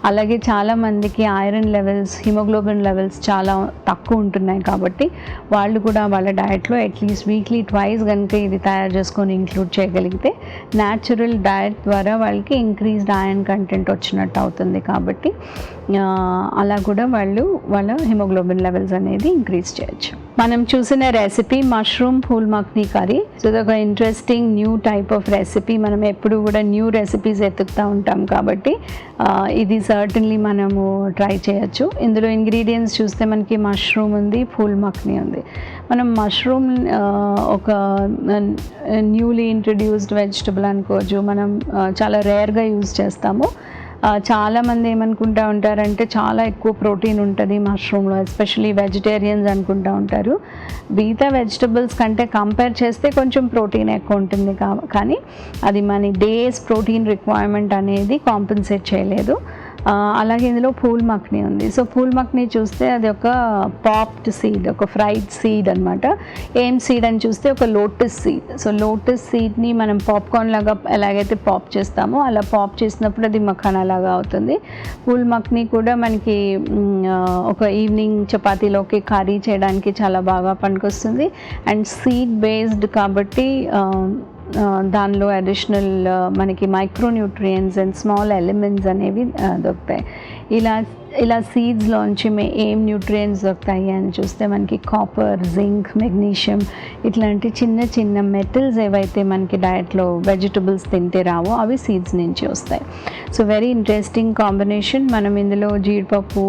అలాగే చాలామందికి ఐరన్ లెవెల్స్, హిమోగ్లోబిన్ లెవెల్స్ చాలా తక్కువ ఉంటున్నాయి కాబట్టి వాళ్ళు కూడా వాళ్ళ డైట్లో అట్లీస్ట్ వీక్లీ ట్వైస్ కనుక ఇది తయారు చేసుకొని ఇంక్లూడ్ చేయగలిగితే న్యాచురల్ డయట్ ద్వారా వాళ్ళకి ఇంక్రీజ్డ్ ఐరన్ కంటెంట్ వచ్చినట్టు అవుతుంది. కాబట్టి అలా కూడా వాళ్ళ హిమోగ్లోబిన్ లెవెల్స్ అనేది ఇంక్రీజ్ చేయొచ్చు. మనం చూసిన recipe mushroom phool makhani curry. So ఇదొక interesting new type of recipe. మనం ఎప్పుడు కూడా న్యూ రెసిపీస్ ఎత్తుకుతూ ఉంటాం కాబట్టి ఇది సర్టన్లీ మనము ట్రై చేయొచ్చు. ఇందులో ఇంగ్రీడియంట్స్ చూస్తే మనకి మష్రూమ్ ఉంది, పూల్ మక్నీ ఉంది. మనం మష్రూమ్ ఒక న్యూలీ ఇంట్రడ్యూస్డ్ వెజిటబుల్ అనుకోవచ్చు. మనం చాలా రేర్గా యూజ్ చేస్తాము. చాలామంది ఏమనుకుంటూ ఉంటారంటే చాలా ఎక్కువ ప్రోటీన్ ఉంటుంది మష్రూమ్లో, ఎస్పెషలీ వెజిటేరియన్స్ అనుకుంటూ ఉంటారు. మిగతా వెజిటబుల్స్ కంటే కంపేర్ చేస్తే కొంచెం ప్రోటీన్ ఎక్కువ ఉంటుంది కానీ అది మన డేస్ ప్రోటీన్ రిక్వైర్మెంట్ అనేది కాంపెన్సేట్ చేయలేదు. అలాగే ఇందులో పూల్ మక్నీ ఉంది. సో పూల్ మక్నీ చూస్తే అది ఒక పాప్డ్ సీడ్, ఒక ఫ్రైడ్ సీడ్ అనమాట. ఏం సీడ్ అని చూస్తే ఒక లోటస్ సీడ్. సో లోటస్ సీడ్ని మనం పాప్కార్న్ లాగా ఎలాగైతే పాప్ చేస్తామో అలా పాప్ చేసినప్పుడు అది మఖానా లాగా అవుతుంది. పూల్ మక్నీ కూడా మనకి ఒక ఈవినింగ్ చపాతీలోకి కర్రీ చేయడానికి చాలా బాగా పనికొస్తుంది. అండ్ సీడ్ బేస్డ్ కాబట్టి దానిలో అడిషనల్ మనకి మైక్రోన్యూట్రియంట్స్ అండ్ స్మాల్ ఎలిమెంట్స్ అనేవి దొరుకుతాయి. ఇలా సీడ్స్లోంచి ఏం న్యూట్రియంట్స్ దొరుకుతాయి అని చూస్తే మనకి కాపర్, జింక్, మెగ్నీషియం ఇట్లాంటి చిన్న చిన్న మెటల్స్ ఏవైతే మనకి డయట్లో వెజిటబుల్స్ తింటే రావో అవి సీడ్స్ నుంచి వస్తాయి. So very interesting combination. మనం ఇందులో జీడిపప్పు,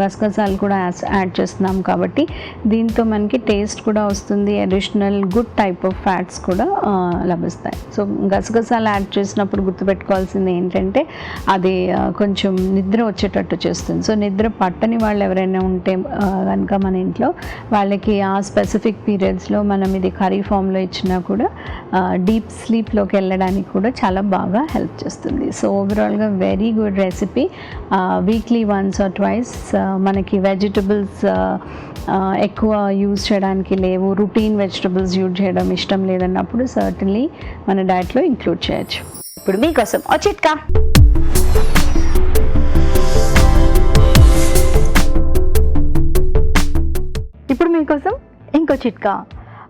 గసగసాలు కూడా యాడ్ చేస్తున్నాం కాబట్టి దీంతో మనకి టేస్ట్ కూడా వస్తుంది. Additional good type of fats కూడా లభిస్తాయి. సో గసగసాలు యాడ్ చేసినప్పుడు గుర్తుపెట్టుకోవాల్సింది ఏంటంటే అది కొంచెం నిద్ర వచ్చేటట్టు చేస్తుంది. సో నిద్ర పట్టని వాళ్ళు ఎవరైనా ఉంటే కనుక మన ఇంట్లో వాళ్ళకి ఆ స్పెసిఫిక్ పీరియడ్స్లో మనం ఇది కర్రీ ఫామ్లో ఇచ్చినా కూడా డీప్ స్లీప్లోకి వెళ్ళడానికి కూడా చాలా బాగా హెల్ప్ చేస్తుంది. సో ఓవరాల్గా very good recipe. Weekly once or twice మనకి వెజిటబుల్స్ ఎక్కువ యూజ్ చేయడానికి లేవు, రొటీన్ వెజిటబుల్స్ యూజ్ చేయడం ఇష్టం లేదన్నప్పుడు సర్టన్లీ మన డైట్లో ఇంక్లూడ్ చేయొచ్చు. ఇప్పుడు మీకోసం ఓ చిట్కా. ఇప్పుడు మీకోసం ఇంకో చిట్కా.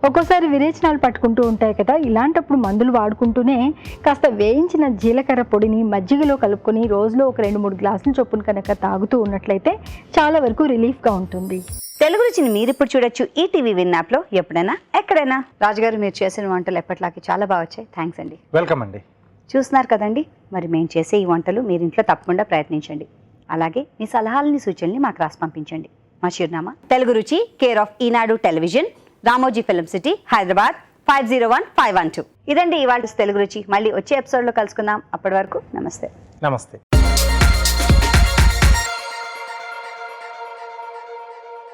ఒక్కోసారి విరేచనాలు పట్టుకుంటూ ఉంటాయి కదా, ఇలాంటప్పుడు మందులు వాడుకుంటూనే కాస్త వేయించిన జీలకర్ర పొడిని మజ్జిగలో కలుపుకొని రోజులో ఒక 2-3 గ్లాసుల చొప్పున కనుక తాగుతూ ఉన్నట్లయితే చాలా వరకు రిలీఫ్గా ఉంటుంది. తెలుగు రుచిని మీరు ఇప్పుడు చూడొచ్చు ఈ టీవీ విన్ యాప్లో ఎప్పుడైనా ఎక్కడైనా. రాజుగారు మీరు చేసిన వంటలు ఎప్పటిలాగే చాలా బాగా వచ్చాయి. థ్యాంక్స్ అండి. వెల్కమ్ అండి. చూస్తున్నారు కదండి, మరి మేము చేసే ఈ వంటలు మీరు ఇంట్లో తప్పకుండా ప్రయత్నించండి. అలాగే మీ సలహాలని సూచనల్ని మాకు రాసి పంపించండి. మా చిరునామా తెలుగు రుచి, care of Eenadu television, Ramoji film city, Hyderabad 501512. ఇదండి ఇవాళ తెలుగు రుచి. మళ్ళీ వచ్చే ఎపిసోడ్లో కలుసుకుందాం. అప్పటి వరకు నమస్తే. నమస్తే.